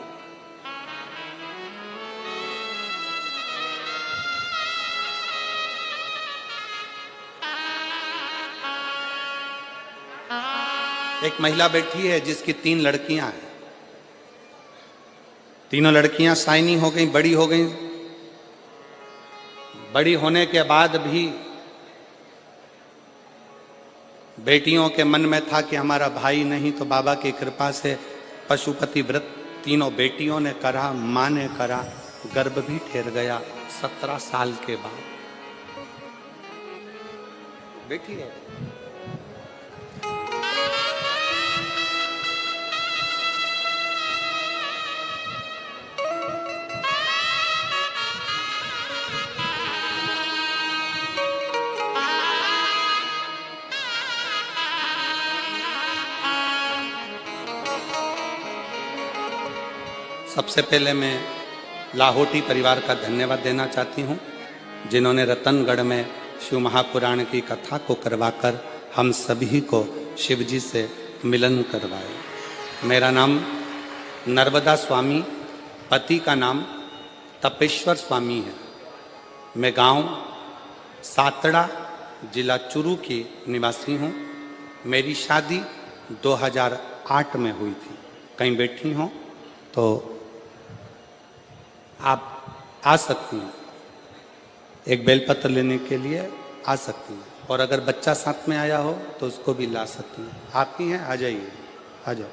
एक महिला बैठी है जिसकी 3 लड़कियां हैं। तीनों लड़कियां साइनी हो गई, बड़ी हो गई। बड़ी होने के बाद भी बेटियों के मन में था कि हमारा भाई नहीं, तो बाबा की कृपा से पशुपति व्रत तीनों बेटियों ने करा, मां ने करा, गर्भ भी ठहर गया 17 साल के बाद। बेटी है। सबसे पहले मैं लाहौटी परिवार का धन्यवाद देना चाहती हूँ, जिन्होंने रतनगढ़ में शिव महापुराण की कथा को करवाकर हम सभी को शिवजी से मिलन करवाया। मेरा नाम नर्मदा स्वामी, पति का नाम तपेश्वर स्वामी है। मैं गांव सातड़ा, जिला चुरू की निवासी हूँ। मेरी शादी 2008 में हुई थी। कहीं बैठी हों तो आप आ सकती हैं, एक बेलपत्र लेने के लिए आ सकती हैं, और अगर बच्चा साथ में आया हो तो उसको भी ला सकती हैं। आप ही हैं, आ जाइए, आ जाओ।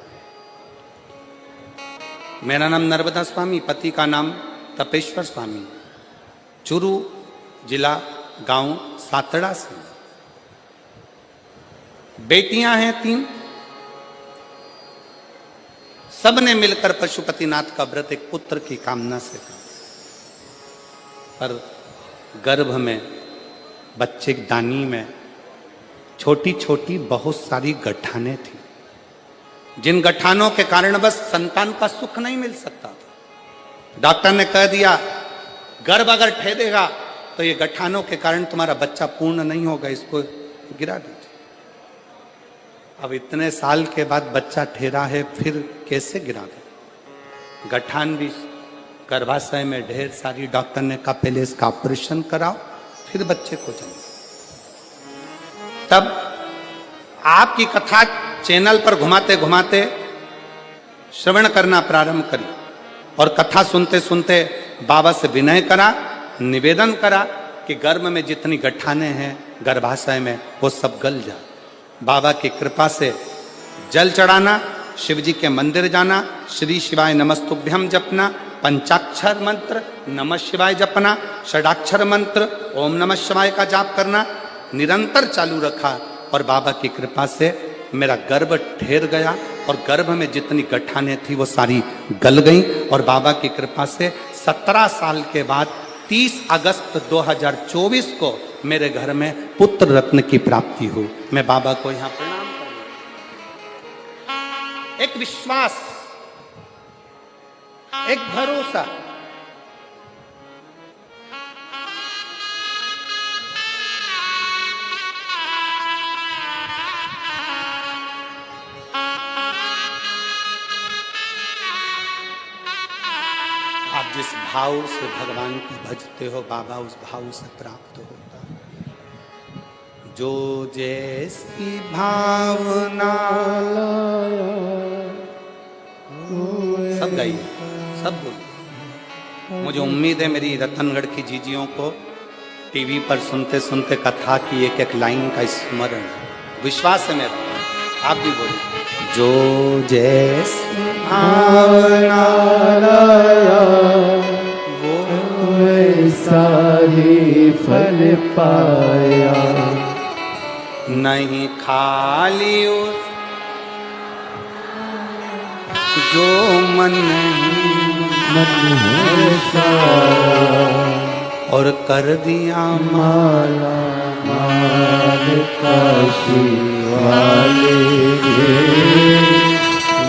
मेरा नाम नर्मदा स्वामी, पति का नाम तपेश्वर स्वामी, चुरू जिला, गांव सातड़ा से। बेटियां हैं 3। सबने मिलकर पशुपतिनाथ का व्रत एक पुत्र की कामना से किया, पर गर्भ में, बच्चे की दानी में छोटी छोटी बहुत सारी गठानें थी, जिन गठानों के कारण बस संतान का सुख नहीं मिल सकता था। डॉक्टर ने कह दिया गर्भ अगर ठहरेगा तो ये गठानों के कारण तुम्हारा बच्चा पूर्ण नहीं होगा, इसको गिरा दीजिए। अब इतने साल के बाद बच्चा ठहरा है, फिर कैसे गिरा दे? गठान भी गर्भाशय में ढेर सारी। डॉक्टर ने कहा पहले इसका ऑपरेशन कराओ, फिर बच्चे को जन्म। तब आपकी कथा चैनल पर घुमाते घुमाते श्रवण करना प्रारंभ करी और कथा सुनते सुनते बाबा से विनय करा, निवेदन करा कि गर्भ में जितनी गठाने हैं गर्भाशय में वो सब गल जाए। बाबा की कृपा से जल चढ़ाना, शिव जी के मंदिर जाना, श्री शिवाय नमस्तुभ्यम जपना, पंचाक्षर मंत्र नमः शिवाय जपना, षडाक्षर मंत्र ओम नमः शिवाय का जाप करना निरंतर चालू रखा और बाबा की कृपा से मेरा गर्भ ठहर गया और गर्भ में जितनी गठाने थी वो सारी गल गई और बाबा की कृपा से 17 साल के बाद 30 अगस्त 2024 को मेरे घर में पुत्र रत्न की प्राप्ति हुई। मैं बाबा को यहां प्रणाम करता हूं। एक विश्वास, एक भरोसा, आप जिस भाव से भगवान को भजते हो बाबा उस भाव से प्राप्त होता है। जो जैसी भावना, सब गाइए, सब बोलिए। मुझे उम्मीद है मेरी रतनगढ़ की जीजियों को टीवी पर सुनते सुनते कथा की एक एक लाइन का स्मरण, विश्वास है मेरा, आप भी बोलिए। जो जैसी भावना वो वैसा ही फल पाया, नहीं खाली उस जो मन है सारा और कर दिया माला माल काशी वाले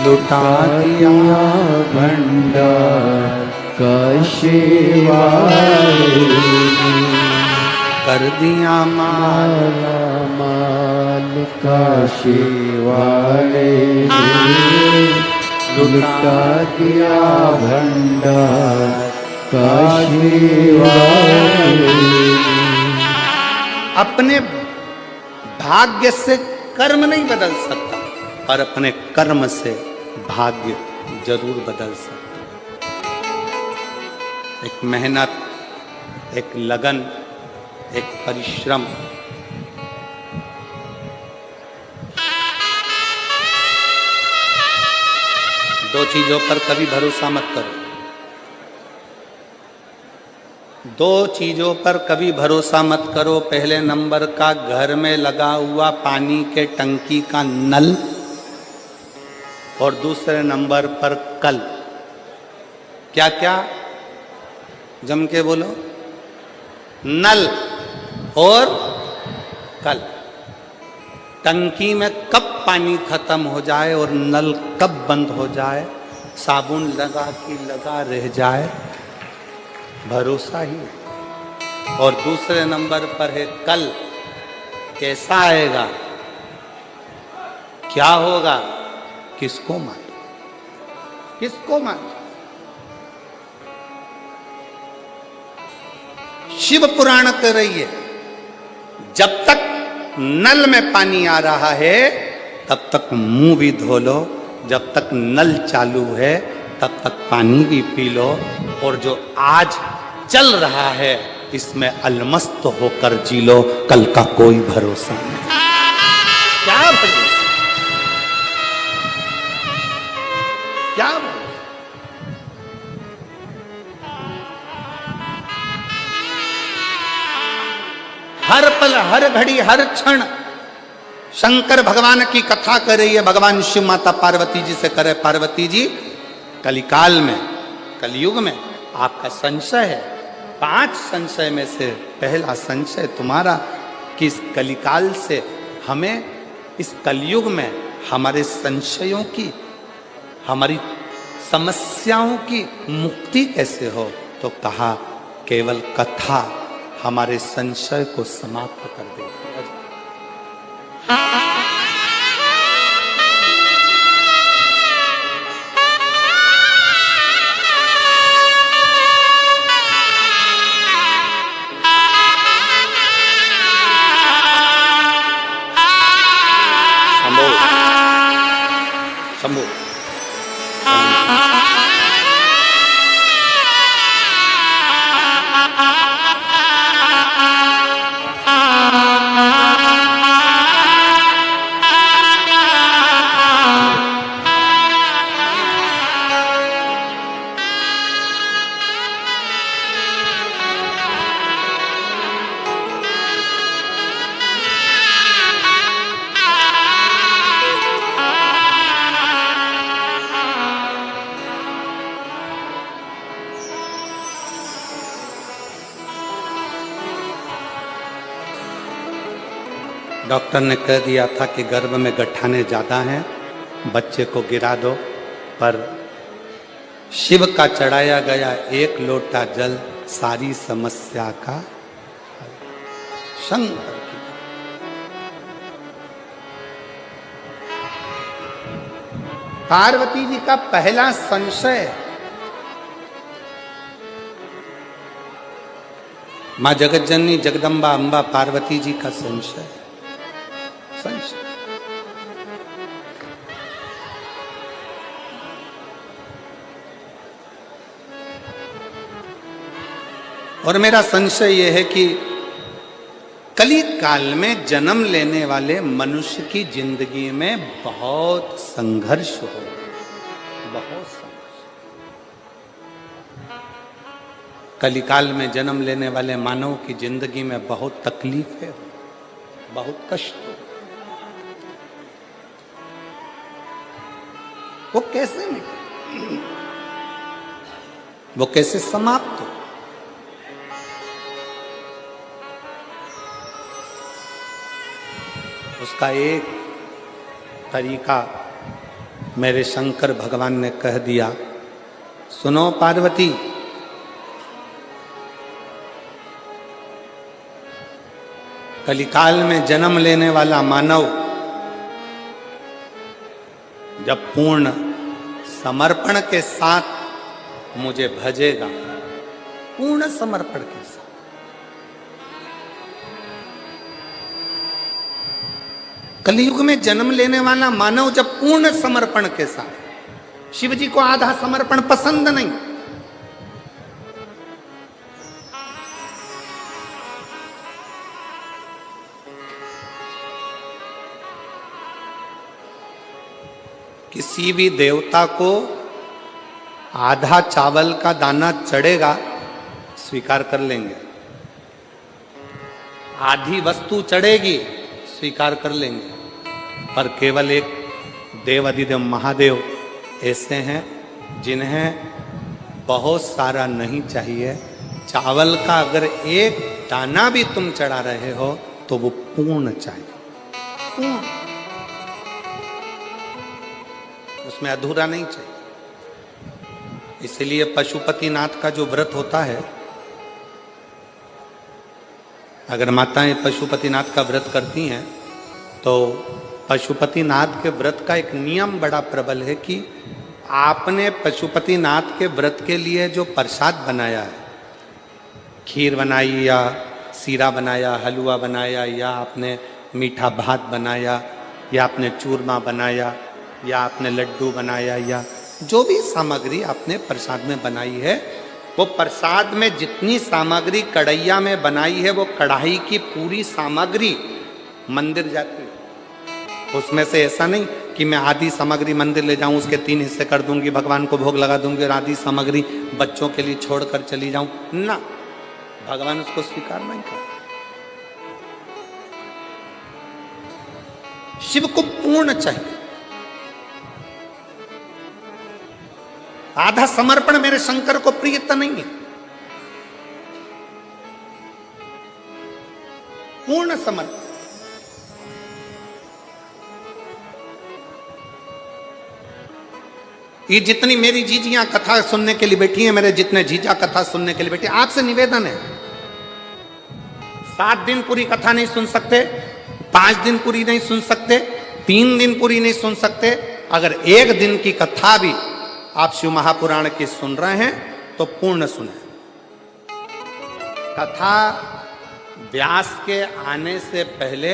लुटा दिया भंडार काशी वाले कर दिया माला माल काशी वाले लुटा दिया भंडार काशी वाले। अपने भाग्य से कर्म नहीं बदल सकता पर अपने कर्म से भाग्य जरूर बदल सकता। एक मेहनत, एक लगन, एक परिश्रम, दो चीजों पर कभी भरोसा मत करो। दो चीजों पर कभी भरोसा मत करो। पहले नंबर का घर में लगा हुआ पानी के टंकी का नल और दूसरे नंबर पर कल। क्या क्या? जम के बोलो। नल और कल। टंकी में कब पानी खत्म हो जाए और नल कब बंद हो जाए, साबुन लगा कि लगा रह जाए, भरोसा ही। और दूसरे नंबर पर है कल। कैसा आएगा, क्या होगा, किसको मालूम, किसको मालूम। शिव पुराण कर रही है जब तक नल में पानी आ रहा है तब तक मुंह भी धो लो, जब तक नल चालू है तब तक पानी भी पी लो। और जो आज चल रहा है इसमें अलमस्त होकर जी लो, कल का कोई भरोसा नहीं। क्या भरोसा, क्या भरोसा। हर पल, हर घड़ी, हर क्षण शंकर भगवान की कथा कर रही है। भगवान शिव माता पार्वती जी से करे, पार्वती जी कलिकाल में, कलयुग में आपका संशय है। 5 संशय में से पहला संशय तुम्हारा कि इस कलिकाल से हमें, इस कलयुग में हमारे संशयों की, हमारी समस्याओं की मुक्ति कैसे हो। तो कहा केवल कथा हमारे संशय को समाप्त कर देती है। डॉक्टर ने कह दिया था कि गर्भ में गठाने ज़्यादा हैं, बच्चे को गिरा दो, पर शिव का चढ़ाया गया एक लोटा जल सारी समस्या का शंकर की। पार्वती जी का पहला संशय, मां जगतजननी जगदम्बा अंबा पार्वती जी का संशय। और मेरा संशय यह है कि कली काल में जन्म लेने वाले मनुष्य की जिंदगी में बहुत संघर्ष हो, बहुत संघर्ष। कलिकाल में जन्म लेने वाले मानव की जिंदगी में बहुत तकलीफें हो, बहुत कष्ट हो। वो कैसे मिटे, वो कैसे समाप्त हो? उसका एक तरीका मेरे शंकर भगवान ने कह दिया, सुनो पार्वती, कलिकाल में जन्म लेने वाला मानव जब पूर्ण समर्पण के साथ मुझे भजेगा, पूर्ण समर्पण के साथ, कलयुग में जन्म लेने वाला मानव जब पूर्ण समर्पण के साथ, शिव जी को आधा समर्पण पसंद नहीं, किसी भी देवता को आधा चावल का दाना चढ़ेगा स्वीकार कर लेंगे, आधी वस्तु चढ़ेगी स्वीकार कर लेंगे, पर केवल एक देव अधिदेव महादेव ऐसे हैं जिन्हें बहुत सारा नहीं चाहिए। चावल का अगर एक दाना भी तुम चढ़ा रहे हो तो वो पूर्ण चाहिए, पूर्ण, उसमें अधूरा नहीं चाहिए। इसलिए पशुपतिनाथ का जो व्रत होता है, अगर माताएं पशुपतिनाथ का व्रत करती हैं तो पशुपतिनाथ के व्रत का एक नियम बड़ा प्रबल है कि आपने पशुपतिनाथ के व्रत के लिए जो प्रसाद बनाया है, खीर बनाई या सीरा बनाया, हलवा बनाया, या आपने मीठा भात बनाया, या आपने चूरमा बनाया, या आपने लड्डू बनाया, या जो भी सामग्री आपने प्रसाद में बनाई है, वो प्रसाद में जितनी सामग्री कढ़ैया में बनाई है वो कढ़ाई की पूरी सामग्री मंदिर जाती है। उसमें से ऐसा नहीं कि मैं आधी सामग्री मंदिर ले जाऊं, उसके 3 हिस्से कर दूंगी, भगवान को भोग लगा दूंगी और आधी सामग्री बच्चों के लिए छोड़कर चली जाऊं, ना, भगवान उसको स्वीकार नहीं करता। शिव को पूर्ण चाहिए। आधा समर्पण मेरे शंकर को प्रियता नहीं है, पूर्ण समर्पण। ये जितनी मेरी जीजियां कथा सुनने के लिए बैठी हैं, मेरे जितने जीजा कथा सुनने के लिए बैठी, आपसे निवेदन है, 7 दिन पूरी कथा नहीं सुन सकते, 5 दिन पूरी नहीं सुन सकते, 3 दिन पूरी नहीं सुन सकते, अगर 1 दिन की कथा भी आप शिव महापुराण की सुन रहे हैं तो पूर्ण सुने। कथा व्यास के आने से पहले,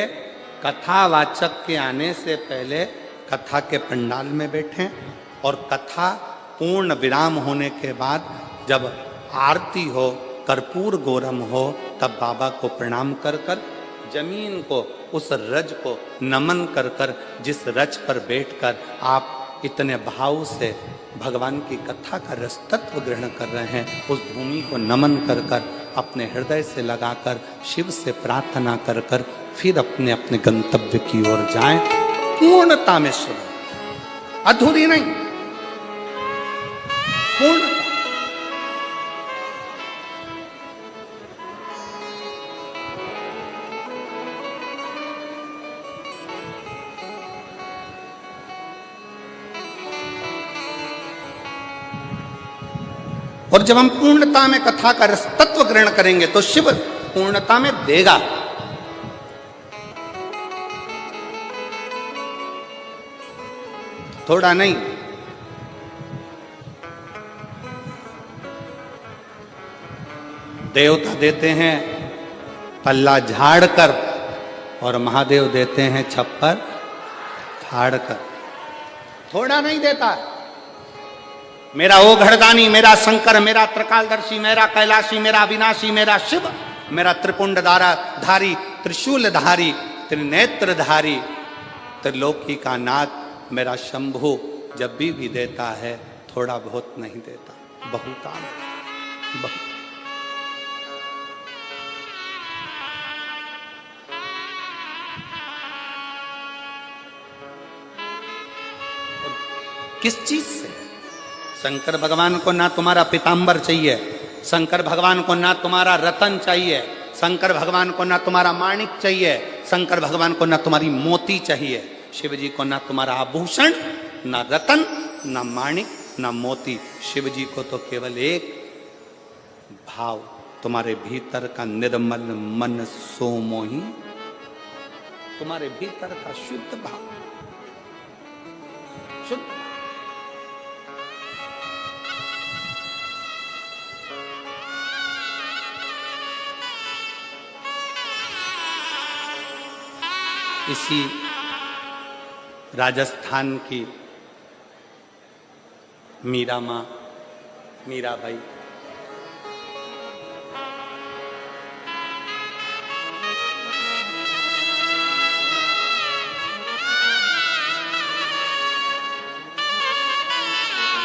कथावाचक के आने से पहले कथा के पंडाल में बैठें, और कथा पूर्ण विराम होने के बाद जब आरती हो, कर्पूर गौरम हो, तब बाबा को प्रणाम कर कर, जमीन को, उस रज को नमन कर कर, जिस रज पर बैठकर आप इतने भाव से भगवान की कथा का रस तत्व ग्रहण कर रहे हैं, उस भूमि को नमन कर कर, अपने हृदय से लगाकर, शिव से प्रार्थना कर कर, फिर अपने अपने गंतव्य की ओर जाएं, पूर्णता में शिव, अधूरी नहीं, पूर्णता। और जब हम पूर्णता में कथा का रस तत्व ग्रहण करेंगे तो शिव पूर्णता में देगा। थोड़ा नहीं, देवता देते हैं पल्ला झाड़ कर और महादेव देते हैं छप्पर फाड़ कर। थोड़ा नहीं देता। मेरा ओ घड़दानी, मेरा शंकर, मेरा त्रिकालदर्शी, मेरा कैलाशी, मेरा विनाशी, मेरा शिव, मेरा त्रिपुंड धारी, त्रिशूलधारी, त्रिनेत्रधारी, त्रिलोकी का नाथ मेरा शंभु जब भी देता है थोड़ा बहुत नहीं देता, बहुतान बहुत। किस चीज से? शंकर भगवान को ना तुम्हारा पीतांबर चाहिए, शंकर भगवान को ना तुम्हारा रतन चाहिए, शंकर भगवान को ना तुम्हारा माणिक चाहिए, शंकर भगवान को ना तुम्हारी मोती चाहिए, शिव जी को ना तुम्हारा आभूषण, ना रतन, ना माणिक, ना मोती। शिव जी को तो केवल एक भाव, तुम्हारे भीतर का निर्मल मन सोमोही, तुम्हारे भीतर का शुद्ध भाव, शुद्ध। इसी राजस्थान की मीरा माँ, मीराबाई,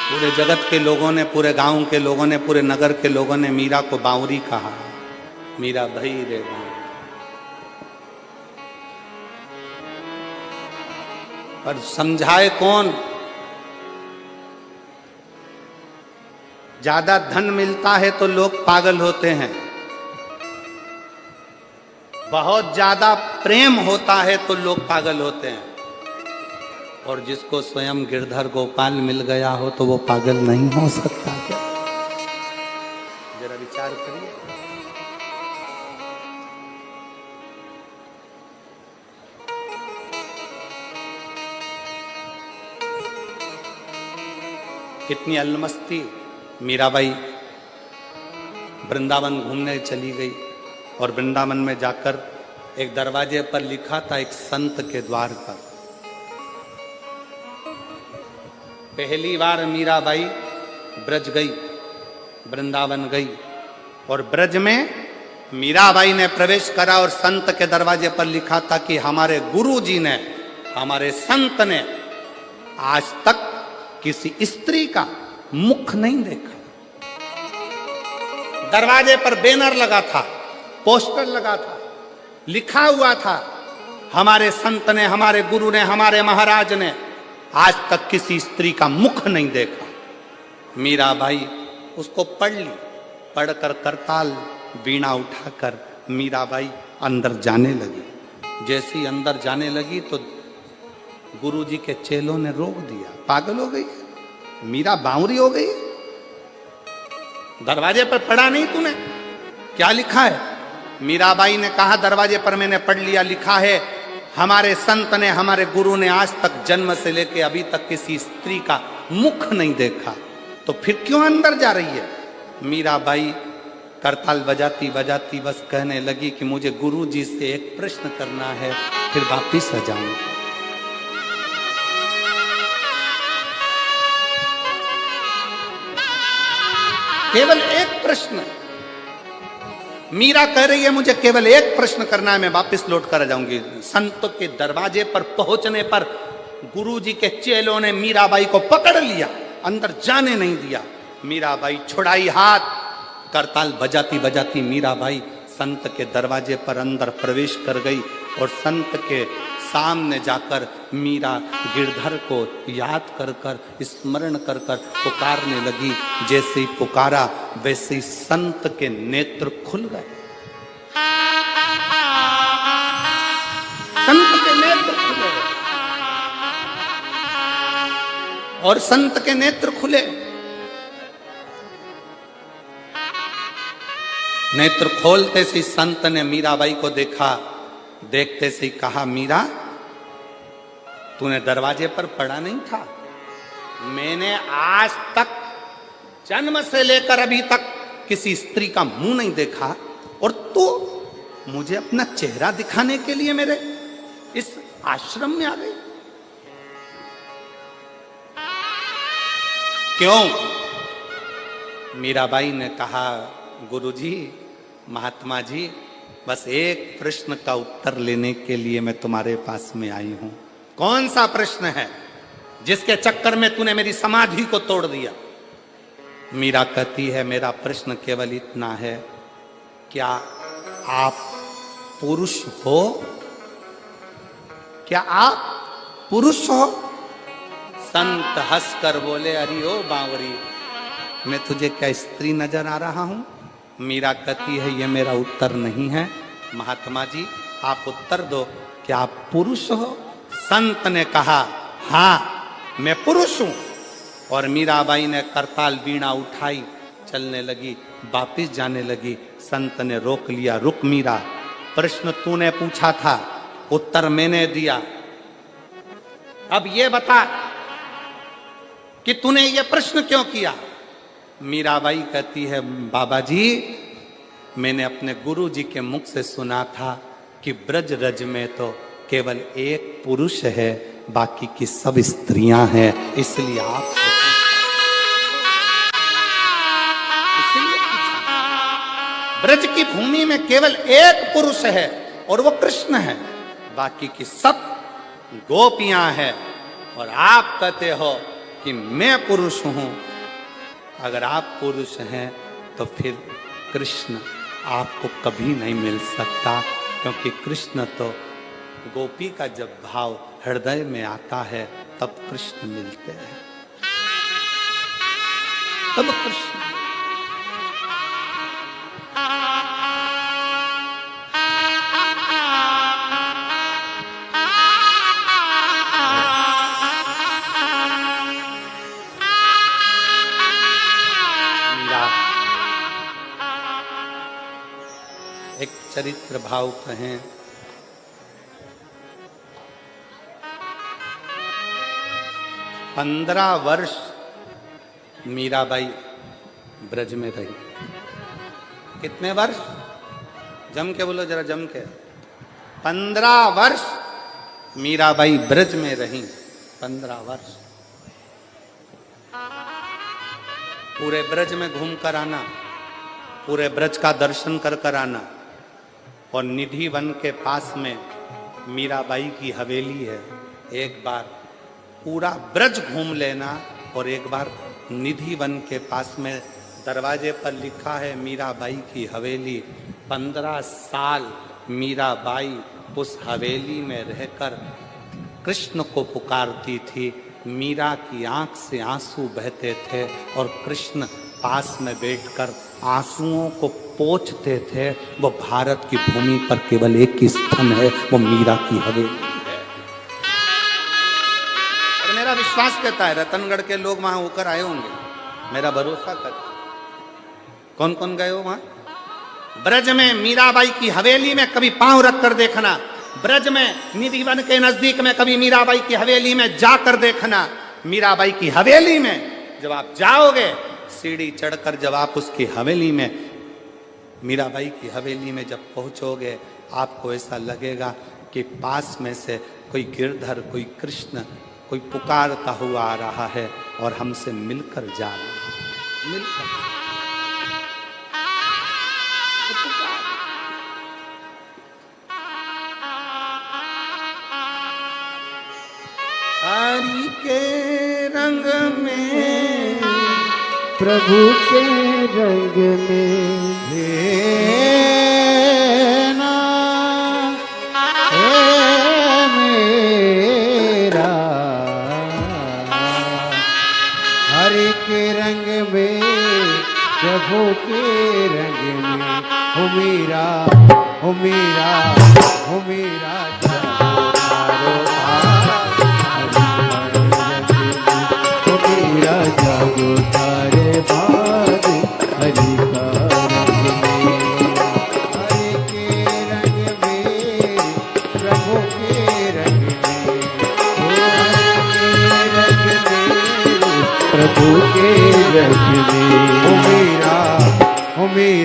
पूरे जगत के लोगों ने, पूरे गांव के लोगों ने, पूरे नगर के लोगों ने मीरा को बावरी कहा। मीरा भाई रे बावरी। पर समझाए कौन? ज्यादा धन मिलता है तो लोग पागल होते हैं, बहुत ज्यादा प्रेम होता है तो लोग पागल होते हैं, और जिसको स्वयं गिरधर गोपाल मिल गया हो तो वो पागल नहीं हो सकता क्या? जरा विचार करिए। कितनी अलमस्ती। मीराबाई वृंदावन घूमने चली गई और वृंदावन में जाकर एक दरवाजे पर लिखा था, एक संत के द्वार पर। पहली बार मीराबाई ब्रज गई, वृंदावन गई, और ब्रज में मीराबाई ने प्रवेश करा और संत के दरवाजे पर लिखा था कि हमारे गुरु जी ने, हमारे संत ने आज तक किसी स्त्री का मुख नहीं देखा। दरवाजे पर बैनर लगा था, पोस्टर लगा था, लिखा हुआ था, हमारे संत ने, हमारे गुरु ने, हमारे महाराज ने आज तक किसी स्त्री का मुख नहीं देखा। मीराबाई उसको पढ़ ली, पढ़कर करताल वीणा उठाकर मीराबाई अंदर जाने लगी। जैसे ही अंदर जाने लगी तो गुरुजी के चेलों ने रोक दिया। पागल हो गई, मीरा बावरी हो गई, दरवाजे पर पढ़ा नहीं तूने? क्या लिखा है? मीराबाई ने कहा, दरवाजे पर मैंने पढ़ लिया, लिखा है हमारे संत ने, हमारे गुरु ने आज तक जन्म से लेके अभी तक किसी स्त्री का मुख नहीं देखा, तो फिर क्यों अंदर जा रही है? मीराबाई करताल बजाती बजाती बस कहने लगी कि मुझे गुरु जी से एक प्रश्न करना है, फिर वापिस आ जाऊंगी। केवल एक प्रश्न। मीरा कह रही है मुझे केवल एक प्रश्न करना है, मैं वापस लौट कर आ जाऊंगी। संत के दरवाजे पर पहुंचने पर गुरुजी के चेलों ने मीराबाई को पकड़ लिया, अंदर जाने नहीं दिया। मीराबाई छुड़ाई हाथ, करताल बजाती बजाती मीराबाई संत के दरवाजे पर अंदर प्रवेश कर गई और संत के सामने जाकर मीरा गिरधर को याद कर कर, स्मरण कर कर पुकारने लगी। जैसे ही पुकारा वैसे ही संत के नेत्र खुल गए, संत के नेत्र खुले, और संत के नेत्र खुले नेत्र खोलते से संत ने मीराबाई को देखा, देखते से कहा, मीरा तूने दरवाजे पर पड़ा नहीं था? मैंने आज तक जन्म से लेकर अभी तक किसी स्त्री का मुंह नहीं देखा, और तू मुझे अपना चेहरा दिखाने के लिए मेरे इस आश्रम में आ गई। क्यों? मीराबाई ने कहा, गुरुजी, महात्मा जी, बस एक प्रश्न का उत्तर लेने के लिए मैं तुम्हारे पास में आई हूं। कौन सा प्रश्न है जिसके चक्कर में तूने मेरी समाधि को तोड़ दिया? मीरा कहती है, मेरा प्रश्न केवल इतना है, क्या आप पुरुष हो? क्या आप पुरुष हो? संत हंसकर बोले, अरे ओ बावरी, मैं तुझे क्या स्त्री नजर आ रहा हूं? मीरा कहती है, ये मेरा उत्तर नहीं है, महात्मा जी आप उत्तर दो, क्या आप पुरुष हो? संत ने कहा, हाँ मैं पुरुष हूं। और मीराबाई ने करताल वीणा उठाई, चलने लगी, वापिस जाने लगी। संत ने रोक लिया, रुक मीरा, प्रश्न तूने पूछा था, उत्तर मैंने दिया, अब ये बता कि तूने ये प्रश्न क्यों किया? मीराबाई कहती है, बाबा जी मैंने अपने गुरु जी के मुख से सुना था कि ब्रज रज में तो केवल एक पुरुष है, बाकी की सब स्त्रियां हैं, इसलिए आप ब्रज की भूमि में केवल एक पुरुष है और वो कृष्ण है, बाकी की सब गोपियां हैं। और आप कहते हो कि मैं पुरुष हूं। अगर आप पुरुष हैं तो फिर कृष्ण आपको कभी नहीं मिल सकता, क्योंकि कृष्ण तो गोपी का जब भाव हृदय में आता है तब कृष्ण मिलते हैं, तब कृष्ण। एक चरित्र भाव कहें, पंद्रह वर्ष मीराबाई ब्रज में रही। कितने वर्ष? जम के बोलो जरा, जम के। 15 वर्ष मीराबाई ब्रज में रही। 15 वर्ष पूरे ब्रज में घूम कर आना, पूरे ब्रज का दर्शन कर कर आना। और निधि वन के पास में मीराबाई की हवेली है। एक बार पूरा ब्रज घूम लेना और एक बार निधि वन के पास में दरवाजे पर लिखा है मीराबाई की हवेली। 15 साल मीराबाई उस हवेली में रहकर कृष्ण को पुकारती थी। मीरा की आंख से आंसू बहते थे और कृष्ण पास में बैठकर आंसुओं को पोंछते थे। वो भारत की भूमि पर केवल एक ही स्थान है, वो मीरा की हवेली है। और मेरा विश्वास कहता है रतनगढ़ के लोग वहां होकर आए होंगे, मेरा भरोसा कर। कौन कौन गए हो वहां? ब्रज में मीराबाई की हवेली में कभी पांव रख कर देखना। ब्रज में निधिवन के नजदीक में कभी मीराबाई की हवेली में जाकर देखना। मीराबाई की हवेली में जब आप जाओगे, सीढ़ी चढ़कर जब आप उसकी हवेली में, मीराबाई की हवेली में जब पहुंचोगे, आपको ऐसा लगेगा कि पास में से कोई गिरधर, कोई कृष्ण, कोई पुकारता हुआ आ रहा है और हमसे मिलकर जा रहा है। मिलकर हरि के रंग में, प्रभु के रंग में ना मेरा, हरि के रंग में, प्रभु के रंग में, हो मेरा, हो मेरा, हो मेरा जागो तारे बाद हरि का रंग में।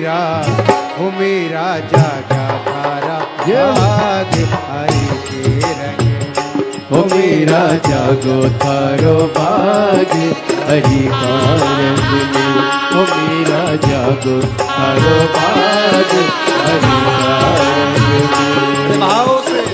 मेरा जागा थारा भाग हरि के रंग में। ओ मेरा जागो थारो भाग हरि का रंग में। ओ मेरा जागो थारो भाग हरि का रंग में। भाव से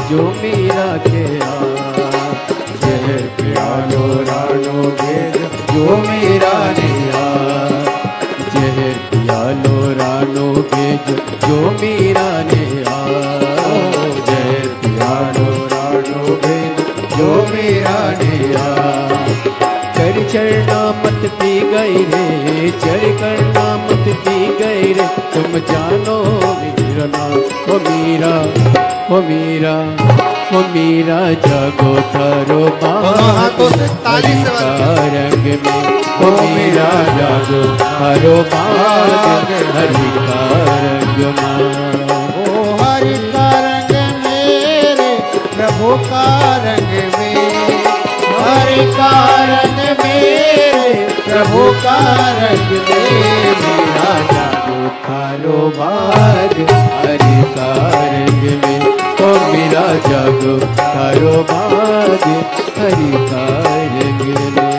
जो मेरा गया जय प्यालो रानो भेद जो मेरा नया जय प्यालो रानो भेद जो मेरा नया जय प्यालो रानो भेद जो मेरा नया चर चरना मत पी गई रे चर करना मत पी गई रे तुम जानो मेरा नाम ओ मीरा ओ मीरा ओ मीरा जागो थारो हाथों से ताली से का रंग में ओ मीरा जागो थारो बाग हरि का रंग में ओ हरि का रंग मेरे प्रभु का रंग में हरि का रंग मेरे प्रभु का रंग में मेरा जागो थारो बाग हरि का रंग में ओ मेरा जागो थारो बाग हरि का रंग में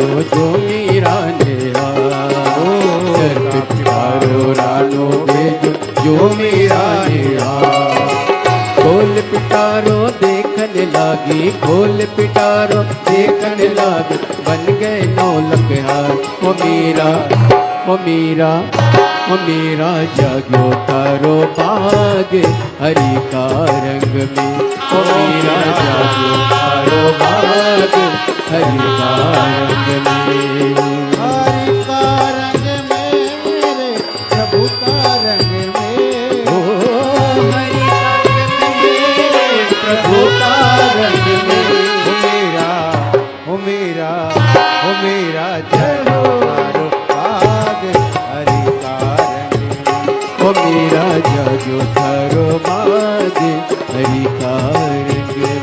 पिटारो जो मीरा ने सर पे पिटारो रानो भेजो जो मीरा ने खोल पिटारो देखने लागी, खोल पिटारो देखने लागी, बन गए 9 लख हार। ओ मीरा, ओ मीरा, ओ मीरा जागो तारो बाग हरि का रंग में। ओ मीरा जागो तारो बाग हरि का रंग में। हरि का रंग में मेरे प्रभु का रंग में। ओ हरि का रंग में प्रभु का रंग में। ओ मेरा, ओ मेरा, ओ मेरा जय हो बाग हरि का रंग में। ओ मीरा जागो तारो बाग हरि का रंग में।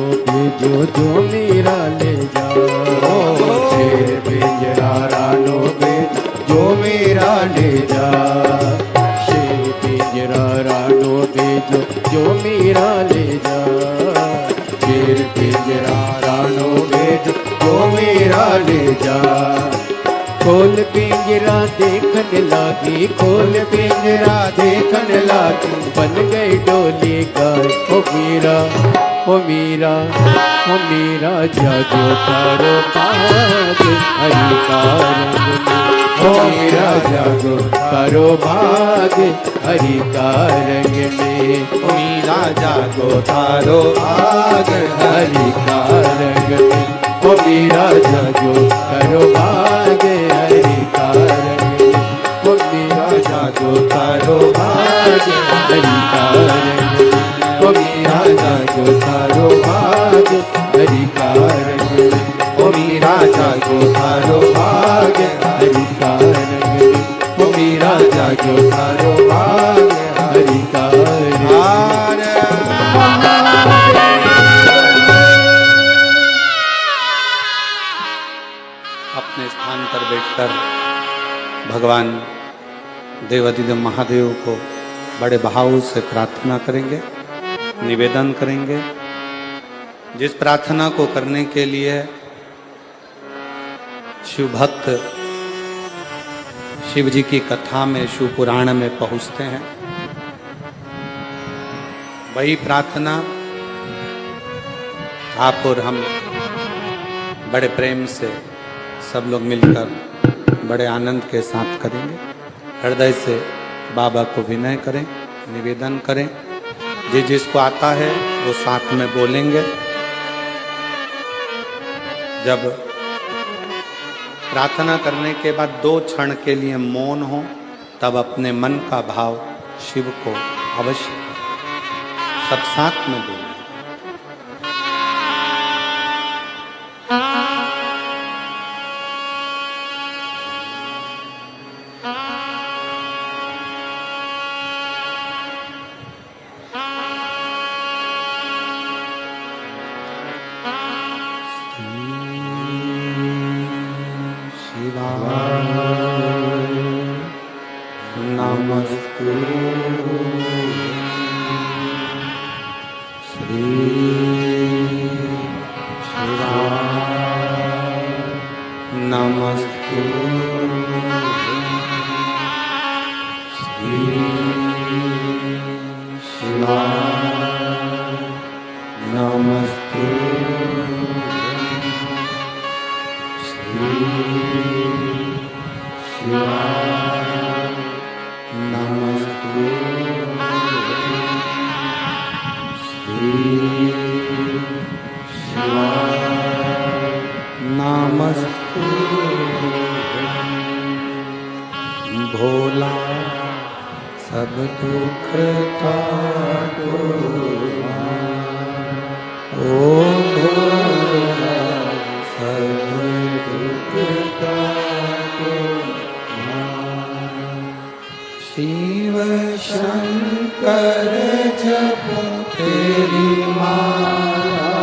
राधे जो मीरा ले जाओ। शेर पिंजरा रानो भेज जो मीरा ले जा। शेर पिंजरा रानो भेजो जो मीरा ले जा। शेर पिंजरा रानो भेज जो मीरा ले जा। खोल पिंजरा देखने लागी, खोल पिंजरा देखने लागी, बन गई डोली गाय। ओ मीरा, ओ मीरा, ओ मीरा जागो तारो बाग हरि का रंग में। ओ मीरा जागो तारो बाग हरि का रंग में। ओ मीरा जागो तारो बाग हरि का रंग में। ओ मीरा जागो तारो बाग हरि का रंग में। ओ मीरा जागो तारो बाग हरि का रंग में। ओ मीरा जागो तारो बाग हरि का रंग में। ओ मीरा जागो तारो बाग हरि का रंग में। ओ मीरा जागो तारो बाग हरि का रंग अपने स्थान पर बैठकर भगवान देवाधिदेव महादेव को बड़े भाव से प्रार्थना करेंगे, निवेदन करेंगे। जिस प्रार्थना को करने के लिए शिव भक्त शिव जी की कथा में, शिव पुराण में पहुंचते हैं, वही प्रार्थना आप और हम बड़े प्रेम से सब लोग मिलकर बड़े आनंद के साथ करेंगे। हृदय से बाबा को विनय करें, निवेदन करें। जिसको आता है वो साथ में बोलेंगे। जब प्रार्थना करने के बाद 2 क्षण के लिए मौन हो, तब अपने मन का भाव शिव को अवश्य सब साथ में बोलें। नमस्तु श्री शिवाय नमस्तु श्री शिवाय नमस्तु श्री शिवाय नमस्तु श्री शिवाय नमस्तु भोला सब दुख काटो ओ भोला सब दुख काटो शिव शंकर जपो तेरी माला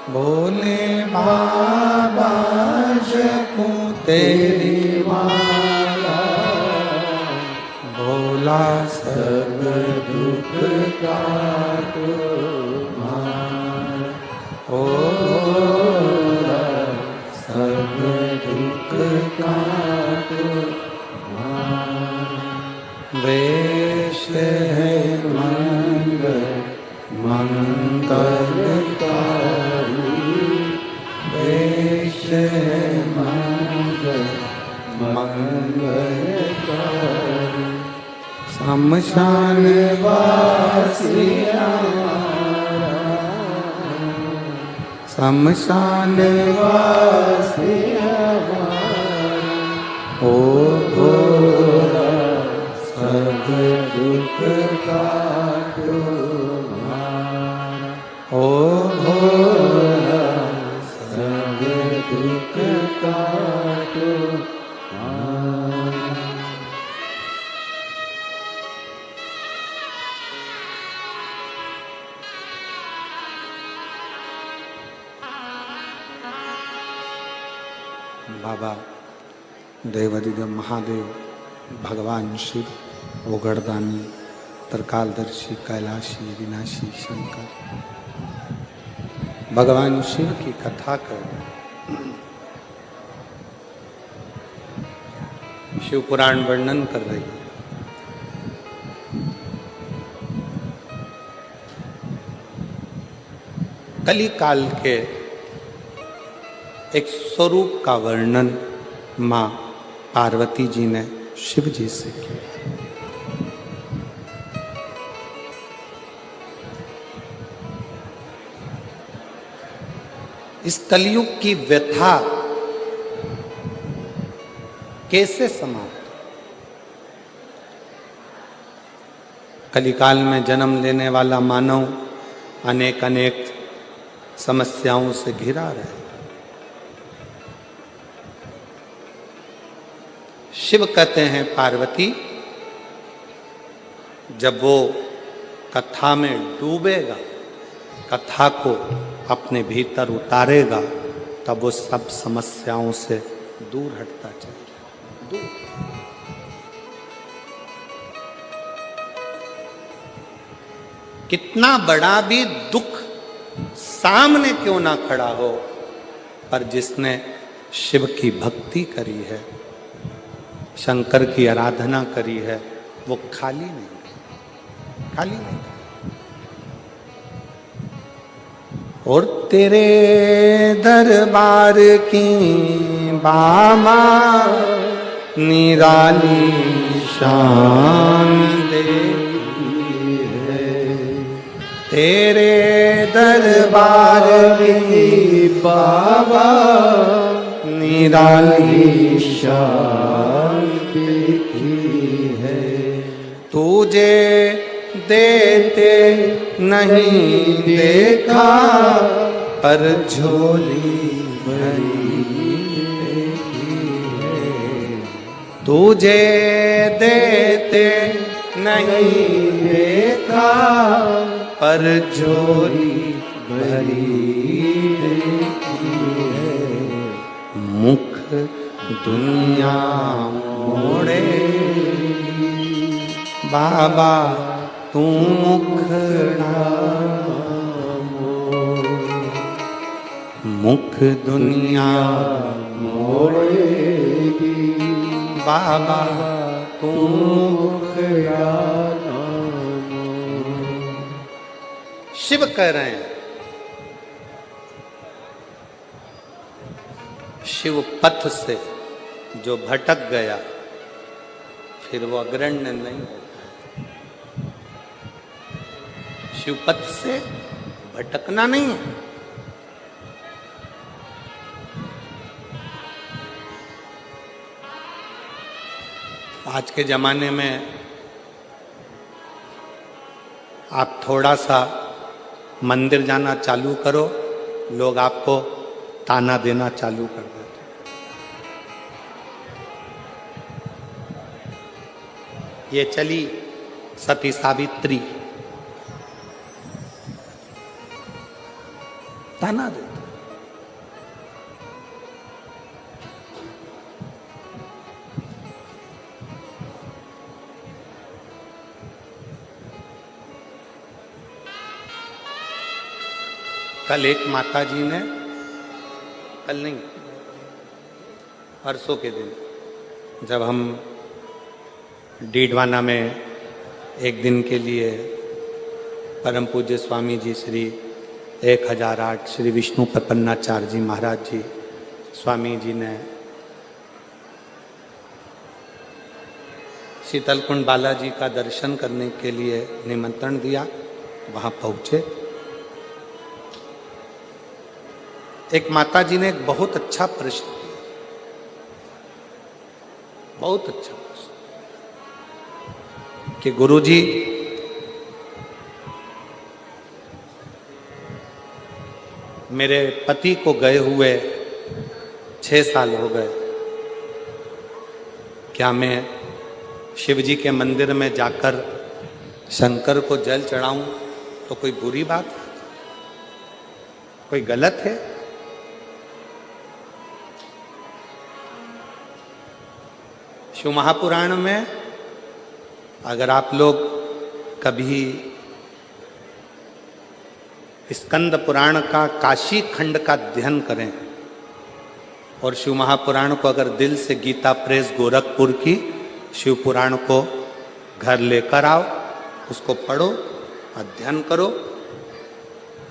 भोले बाबा जपो तेरी माला भोला सब दुख काटो ओ भोला सब दुख काटो वेश है मंगल मंगलकारी वेश है मंगल मंगलकारी शमशान वासी शमशान वासी ओ भोला सब दुख काटो ओ भोला सब दुख काटो बाबा देवादिदेव महादेव भगवान शिव ओगड़दानी त्रिकालदर्शी कैलाशी विनाशी शंकर भगवान शिव की कथा कर शिव पुराण वर्णन कर रही है। कली काल के एक स्वरूप का वर्णन मां पार्वती जी ने शिव जी से किया। इस कलयुग की व्यथा कैसे समाप्त? कलिकाल में जन्म लेने वाला मानव अनेक अनेक समस्याओं से घिरा रहे। शिव कहते हैं पार्वती जब वो कथा में डूबेगा, कथा को अपने भीतर उतारेगा, तब वो सब समस्याओं से दूर हटता चलेगा। दूर कितना बड़ा भी दुख सामने क्यों ना खड़ा हो, पर जिसने शिव की भक्ति करी है, शंकर की आराधना करी है, वो खाली नहीं, खाली नहीं। और तेरे दरबार की बाबा निराली शान देखी है, तेरे दरबार की बाबा निराली शान देखी है। तुझे देते नहीं देखा पर झोली भरी देखी है, तुझे देते नहीं देखा पर झोली भरी देखी है। मुख दुनिया मोड़े बाबा तू मुखड़ा मोड़, मुख दुनिया मोड़ेगी बाबा तू मुखड़ा शिव कह रहे हैं। शिव पथ से जो भटक गया फिर वो अग्रण्य नहीं होता। शिव पथ से भटकना नहीं है। आज के जमाने में आप थोड़ा सा मंदिर जाना चालू करो, लोग आपको ताना देना चालू कर देते। ये चली सती सावित्री, ताना देते। कल एक माता जी ने, कल नहीं परसों के दिन, जब हम डीडवाना में एक दिन के लिए परम पूज्य स्वामी जी श्री 1008 श्री विष्णु प्रपन्नाचार्य जी महाराज जी स्वामी जी ने शीतलकुंड बालाजी का दर्शन करने के लिए निमंत्रण दिया, वहां पहुंचे। एक माता जी ने एक बहुत अच्छा प्रश्न किया, बहुत अच्छा प्रश्न, कि गुरुजी मेरे पति को गए हुए 6 साल हो गए, क्या मैं शिव जी के मंदिर में जाकर शंकर को जल चढ़ाऊं तो कोई बुरी बात है, कोई गलत है? शिव महापुराण में अगर आप लोग कभी स्कंद पुराण का काशी खंड का अध्ययन करें और शिव महापुराण को अगर दिल से गीता प्रेस गोरखपुर की शिव पुराण को घर लेकर आओ, उसको पढ़ो, अध्ययन करो।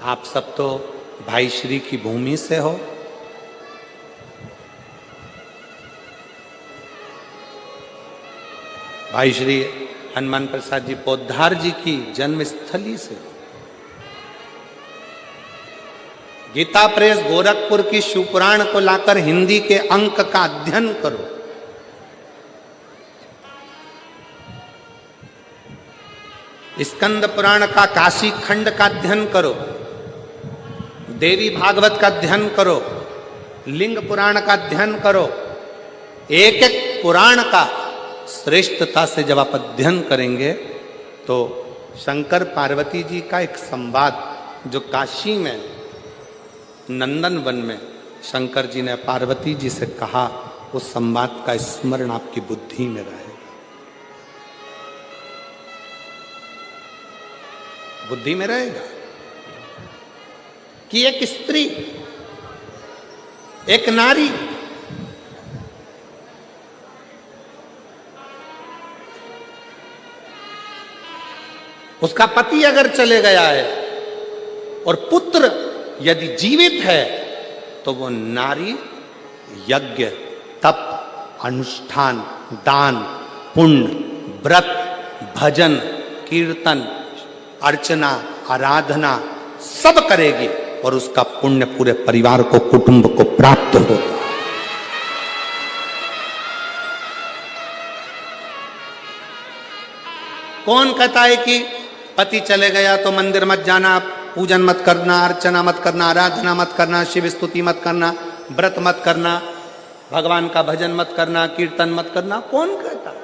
आप सब तो भाई श्री की भूमि से हो। भाई श्री हनुमान प्रसाद जी पोद्दार जी की जन्मस्थली से। गीता प्रेस गोरखपुर की शिवपुराण को लाकर हिंदी के अंक का अध्ययन करो। स्कंद पुराण का काशी खंड का अध्ययन करो, देवी भागवत का अध्ययन करो, लिंग पुराण का अध्ययन करो। एक एक पुराण का श्रेष्ठता से जब आप अध्ययन करेंगे तो शंकर पार्वती जी का एक संवाद जो काशी में नंदन वन में शंकर जी ने पार्वती जी से कहा, उस संवाद का स्मरण आपकी बुद्धि में रहेगा। बुद्धि में रहेगा कि एक स्त्री, एक नारी उसका पति अगर चले गया है और पुत्र यदि जीवित है तो वो नारी यज्ञ, तप, अनुष्ठान, दान, पुण्य, व्रत, भजन, कीर्तन, अर्चना, आराधना सब करेगी और उसका पुण्य पूरे परिवार को, कुटुंब को प्राप्त होगा। कौन कहता है कि पति चले गया तो मंदिर मत जाना, पूजन मत करना, अर्चना मत करना, आराधना मत करना, शिव स्तुति मत करना, व्रत मत करना, भगवान का भजन मत करना, कीर्तन मत करना? कौन कहता?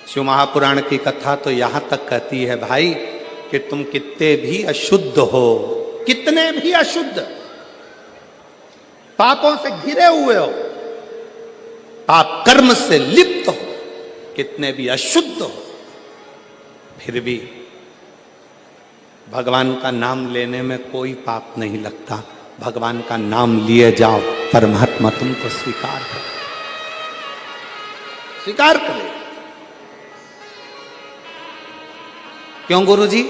शिव महापुराण की कथा तो यहां तक कहती है भाई कि तुम कितने भी अशुद्ध हो, कितने भी अशुद्ध, पापों से घिरे हुए हो, पाप कर्म से लिप्त हो, कितने भी अशुद्ध हो, फिर भी भगवान का नाम लेने में कोई पाप नहीं लगता। भगवान का नाम लिए जाओ, परमात्मा तुमको स्वीकार करे, स्वीकार करे। क्यों गुरुजी?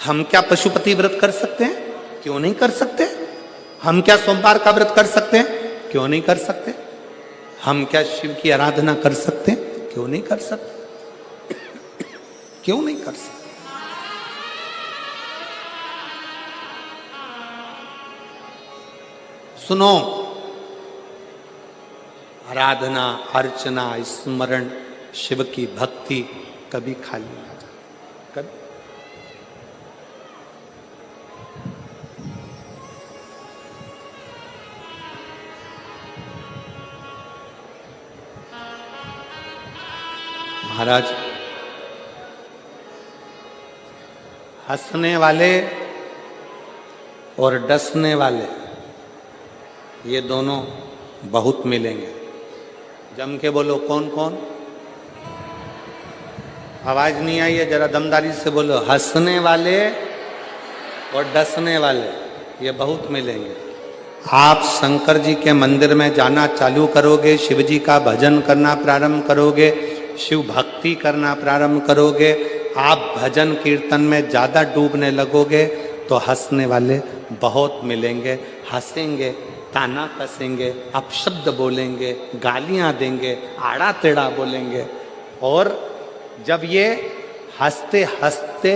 हम क्या पशुपति व्रत कर सकते हैं? क्यों नहीं कर सकते? हम क्या सोमवार का व्रत कर सकते हैं? क्यों नहीं कर सकते? हम क्या शिव की आराधना कर सकते हैं? क्यों नहीं कर सकते? क्यों नहीं कर सकते? सुनो, आराधना, अर्चना, स्मरण, शिव की भक्ति कभी खाली ना जाए, कभी। महाराज, हंसने वाले और डसने वाले ये दोनों बहुत मिलेंगे। जम के बोलो, कौन कौन? आवाज नहीं आई है, जरा दमदारी से बोलो। हंसने वाले और डसने वाले ये बहुत मिलेंगे। आप शंकर जी के मंदिर में जाना चालू करोगे, शिव जी का भजन करना प्रारंभ करोगे, शिव भक्ति करना प्रारंभ करोगे, आप भजन कीर्तन में ज्यादा डूबने लगोगे तो हंसने वाले बहुत मिलेंगे। हंसेंगे, ताना कसेंगे, अपशब्द बोलेंगे, गालियां देंगे, आड़ा टेढ़ा बोलेंगे। और जब ये हंसते हंसते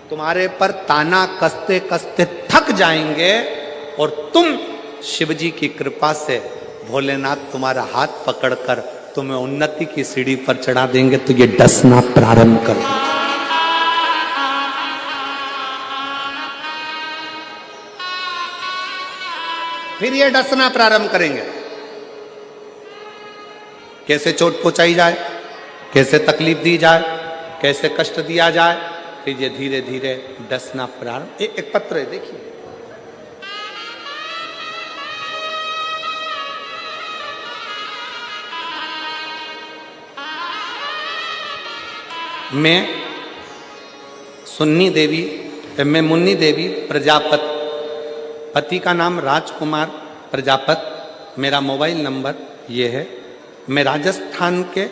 तुम्हारे पर ताना कसते कसते थक जाएंगे और तुम शिव जी की कृपा से भोलेनाथ तुम्हारा हाथ पकड़कर तुम्हें उन्नति की सीढ़ी पर चढ़ा देंगे तो ये डसना प्रारंभ कर दो। फिर ये डसना प्रारंभ करेंगे। कैसे चोट पहुंचाई जाए, कैसे तकलीफ दी जाए, कैसे कष्ट दिया जाए, फिर ये धीरे धीरे डसना प्रारंभ। एक पत्र है, देखिए। मैं मुन्नी देवी प्रजापत, पति का नाम राजकुमार प्रजापत, मेरा मोबाइल नंबर ये है। मैं राजस्थान के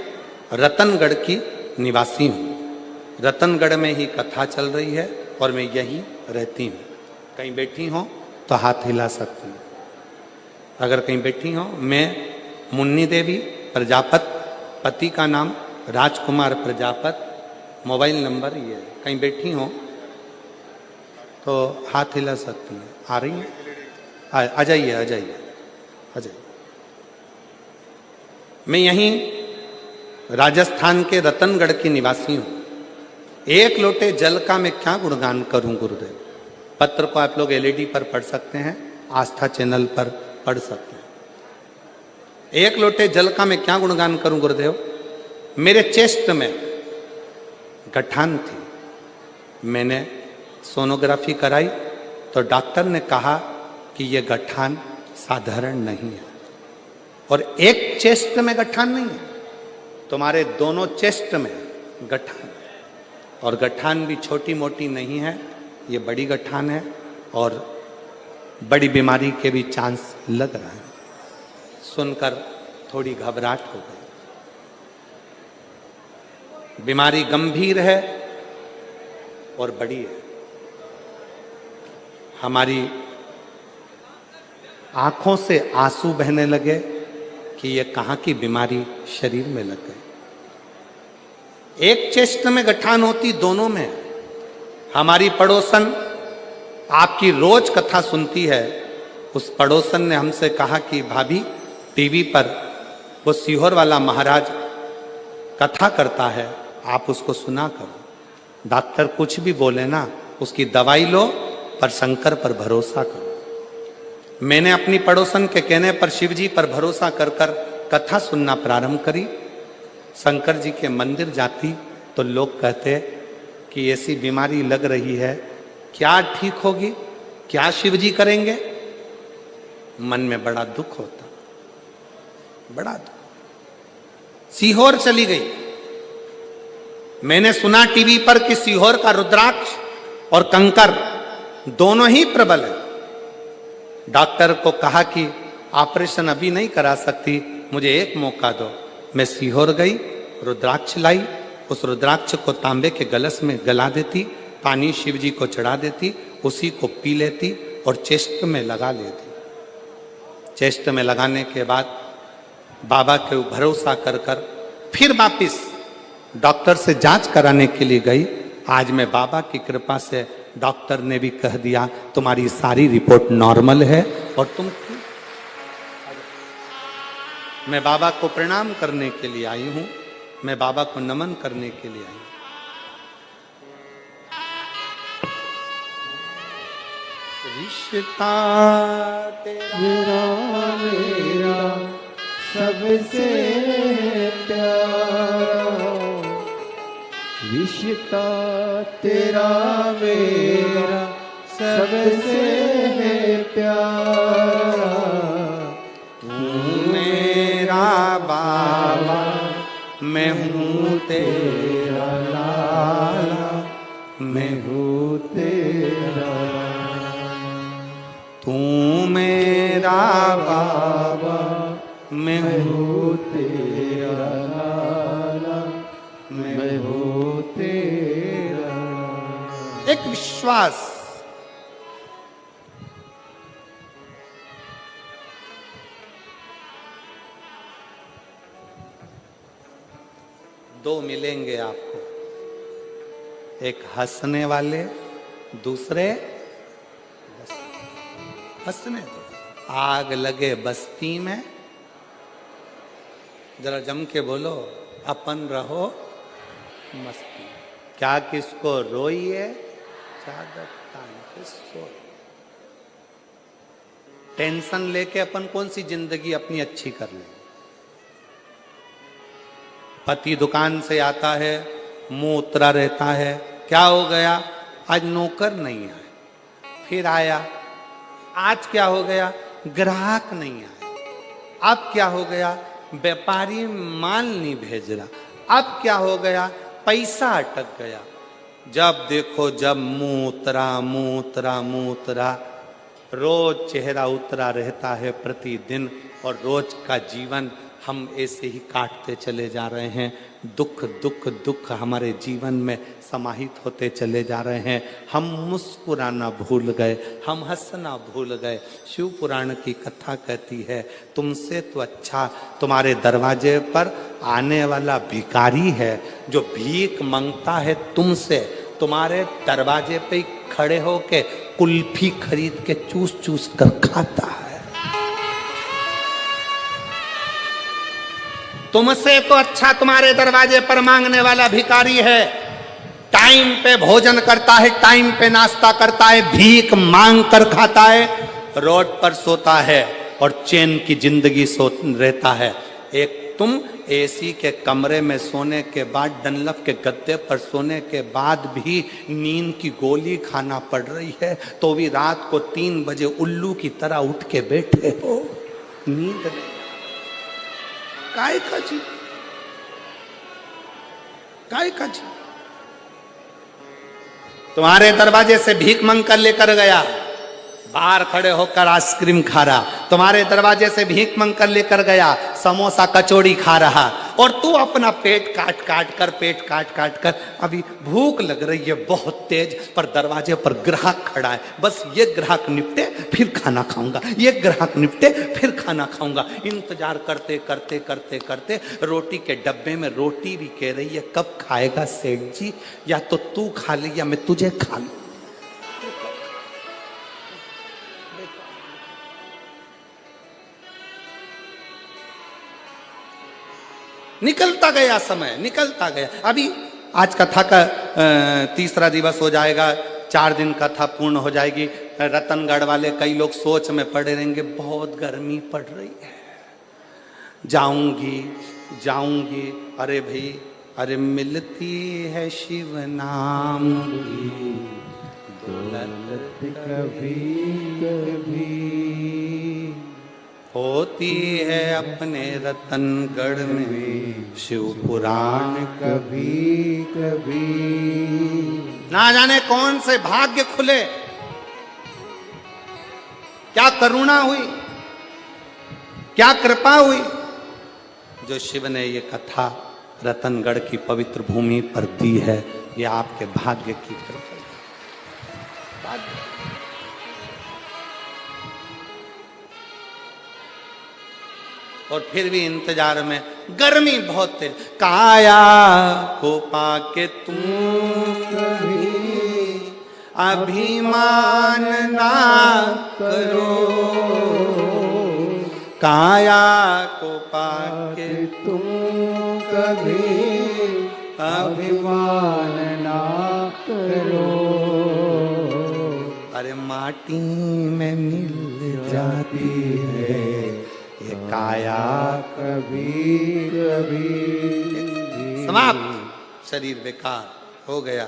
रतनगढ़ की निवासी हूँ। रतनगढ़ में ही कथा चल रही है और मैं यहीं रहती हूँ। कहीं बैठी हो तो हाथ हिला सकती हूँ। अगर कहीं बैठी हो, मैं मुन्नी देवी प्रजापत, पति का नाम राजकुमार प्रजापत, मोबाइल नंबर ये है। कहीं बैठी हो तो हाथ हिला सकती हैं। आ रही हैं? आ जाइए, आ जाइए, आ जाइए। मैं यहीं राजस्थान के रतनगढ़ की निवासी हूँ। एक लोटे जल का मैं क्या गुणगान करूं गुरुदेव। पत्र को आप लोग एलईडी पर पढ़ सकते हैं, आस्था चैनल पर पढ़ सकते हैं। एक लोटे जल का मैं क्या गुणगान करूं गुरुदेव। मेरे चेस्ट में गठान थी। मैंने सोनोग्राफी कराई तो डॉक्टर ने कहा कि यह गठान साधारण नहीं है। और एक चेस्ट में गठान नहीं है, तुम्हारे दोनों चेस्ट में गठान है। और गठान भी छोटी मोटी नहीं है, ये बड़ी गठान है और बड़ी बीमारी के भी चांस लग रहा है। सुनकर थोड़ी घबराहट हो गई। बीमारी गंभीर है और बड़ी है। हमारी आंखों से आंसू बहने लगे कि ये कहाँ की बीमारी शरीर में लग गई। एक चेस्ट में गठान होती, दोनों में। हमारी पड़ोसन आपकी रोज कथा सुनती है। उस पड़ोसन ने हमसे कहा कि भाभी, टीवी पर वो सीहोर वाला महाराज कथा करता है, आप उसको सुना करो। डॉक्टर कुछ भी बोले ना, उसकी दवाई लो पर शंकर पर भरोसा करो। मैंने अपनी पड़ोसन के कहने पर शिव जी पर भरोसा कर कर कथा सुनना प्रारंभ करी। शंकर जी के मंदिर जाती तो लोग कहते कि ऐसी बीमारी लग रही है, क्या ठीक होगी, क्या शिव जी करेंगे। मन में बड़ा दुख होता, बड़ा दुख। सीहोर चली गई। मैंने सुना टीवी पर कि सीहोर का रुद्राक्ष और कंकर दोनों ही प्रबल है। डॉक्टर को कहा कि ऑपरेशन अभी नहीं करा सकती, मुझे एक मौका दो। मैं सीहोर गई, रुद्राक्ष लाई। उस रुद्राक्ष को तांबे के गलस में गला देती, पानी शिव जी को चढ़ा देती, उसी को पी लेती और चेस्ट में लगा लेती। चेस्ट में लगाने के बाद बाबा के भरोसा कर कर फिर वापिस डॉक्टर से जांच कराने के लिए गई। आज मैं बाबा की कृपा से, डॉक्टर ने भी कह दिया तुम्हारी सारी रिपोर्ट नॉर्मल है और तुम। मैं बाबा को प्रणाम करने के लिए आई हूं, मैं बाबा को नमन करने के लिए आई हूं। रिश्ता तेरा मेरा सबसे प्यारा, रिश्ता तेरा मेरा सबसे प्यारा। तू मेरा बाबा, मैं हूँ तेरा लाला, मैं हूँ तेरा। तू मेरा बाबा, मैं हूँ तेरा लाला, मैं हूँ तेरा। एक विश्वास, दो मिलेंगे आपको, एक हंसने वाले, दूसरे हंसने दो। आग लगे बस्ती में, जरा जम के बोलो, अपन रहो मस्ती। क्या किसको रोइए, चादर तान के सोइए। टेंशन लेके अपन कौन सी जिंदगी अपनी अच्छी कर लेंगे। पति दुकान से आता है, मुंह उतरा रहता है, क्या हो गया, आज नौकर नहीं आए। फिर आया, आज क्या हो गया, ग्राहक नहीं आए। अब क्या हो गया, व्यापारी माल नहीं भेज रहा। अब क्या हो गया, पैसा अटक गया। जब देखो जब मुंह उतरा, मुंह उतरा, मुंह उतरा। रोज चेहरा उतरा रहता है प्रतिदिन, और रोज का जीवन हम ऐसे ही काटते चले जा रहे हैं। दुख दुख दुख हमारे जीवन में समाहित होते चले जा रहे हैं। हम मुस्कुराना भूल गए, हम हंसना भूल गए। शिव पुराण की कथा कहती है, तुमसे तो अच्छा तुम्हारे दरवाजे पर आने वाला भिखारी है जो भीख मांगता है तुमसे, तुम्हारे दरवाजे पे खड़े होके कुल्फी खरीद के चूस चूस कर खाता है। तुमसे तो अच्छा तुम्हारे दरवाजे पर मांगने वाला भिखारी है, टाइम पे भोजन करता है, टाइम पे नाश्ता करता है, भीख मांग कर खाता है, रोड पर सोता है और चैन की जिंदगी रहता है। एक तुम एसी के कमरे में सोने के बाद, डनलप के गद्दे पर सोने के बाद भी नींद की गोली खाना पड़ रही है, तो भी रात को 3 बजे उल्लू की तरह उठ के बैठे हो। नींद नहीं, काय का जी, काय का जी। तुम्हारे दरवाजे से भीख मांग कर लेकर गया, बाहर खड़े होकर आइसक्रीम खा रहा। तुम्हारे दरवाजे से भीख मांग कर लेकर गया, समोसा कचौड़ी खा रहा। और तू अपना पेट काट काट कर अभी भूख लग रही है बहुत तेज, पर दरवाजे पर ग्राहक खड़ा है, बस ये ग्राहक निपटे फिर खाना खाऊंगा, ये ग्राहक निपटे फिर खाना खाऊंगा। इंतजार करते करते करते करते रोटी के डब्बे में रोटी भी कह रही है कब खाएगा सेठ जी, या तो तू खा ले या मैं तुझे खा लूं। निकलता गया समय, निकलता गया। अभी आज कथा का तीसरा दिवस हो जाएगा, 4 दिन कथा पूर्ण हो जाएगी। रतनगढ़ वाले कई लोग सोच में पड़े रहेंगे, बहुत गर्मी पड़ रही है, जाऊंगी। अरे भाई, अरे मिलती है शिव नाम की दौलत कभी कभी, होती है अपने रतनगढ़ में शिव पुराण कभी कभी। ना जाने कौन से भाग्य खुले, क्या करुणा हुई, क्या कृपा हुई, जो शिव ने ये कथा रतनगढ़ की पवित्र भूमि पर दी है। ये आपके भाग्य की कृपा। और फिर भी इंतजार में, गर्मी बहुत तेज, काया को पाके तुम कभी अभिमान ना करो, काया को पाके तुम कभी अभिमान ना करो। अरे माटी में मिल जाती है ये काया कभी कभी। समाप्त, शरीर बेकार हो गया।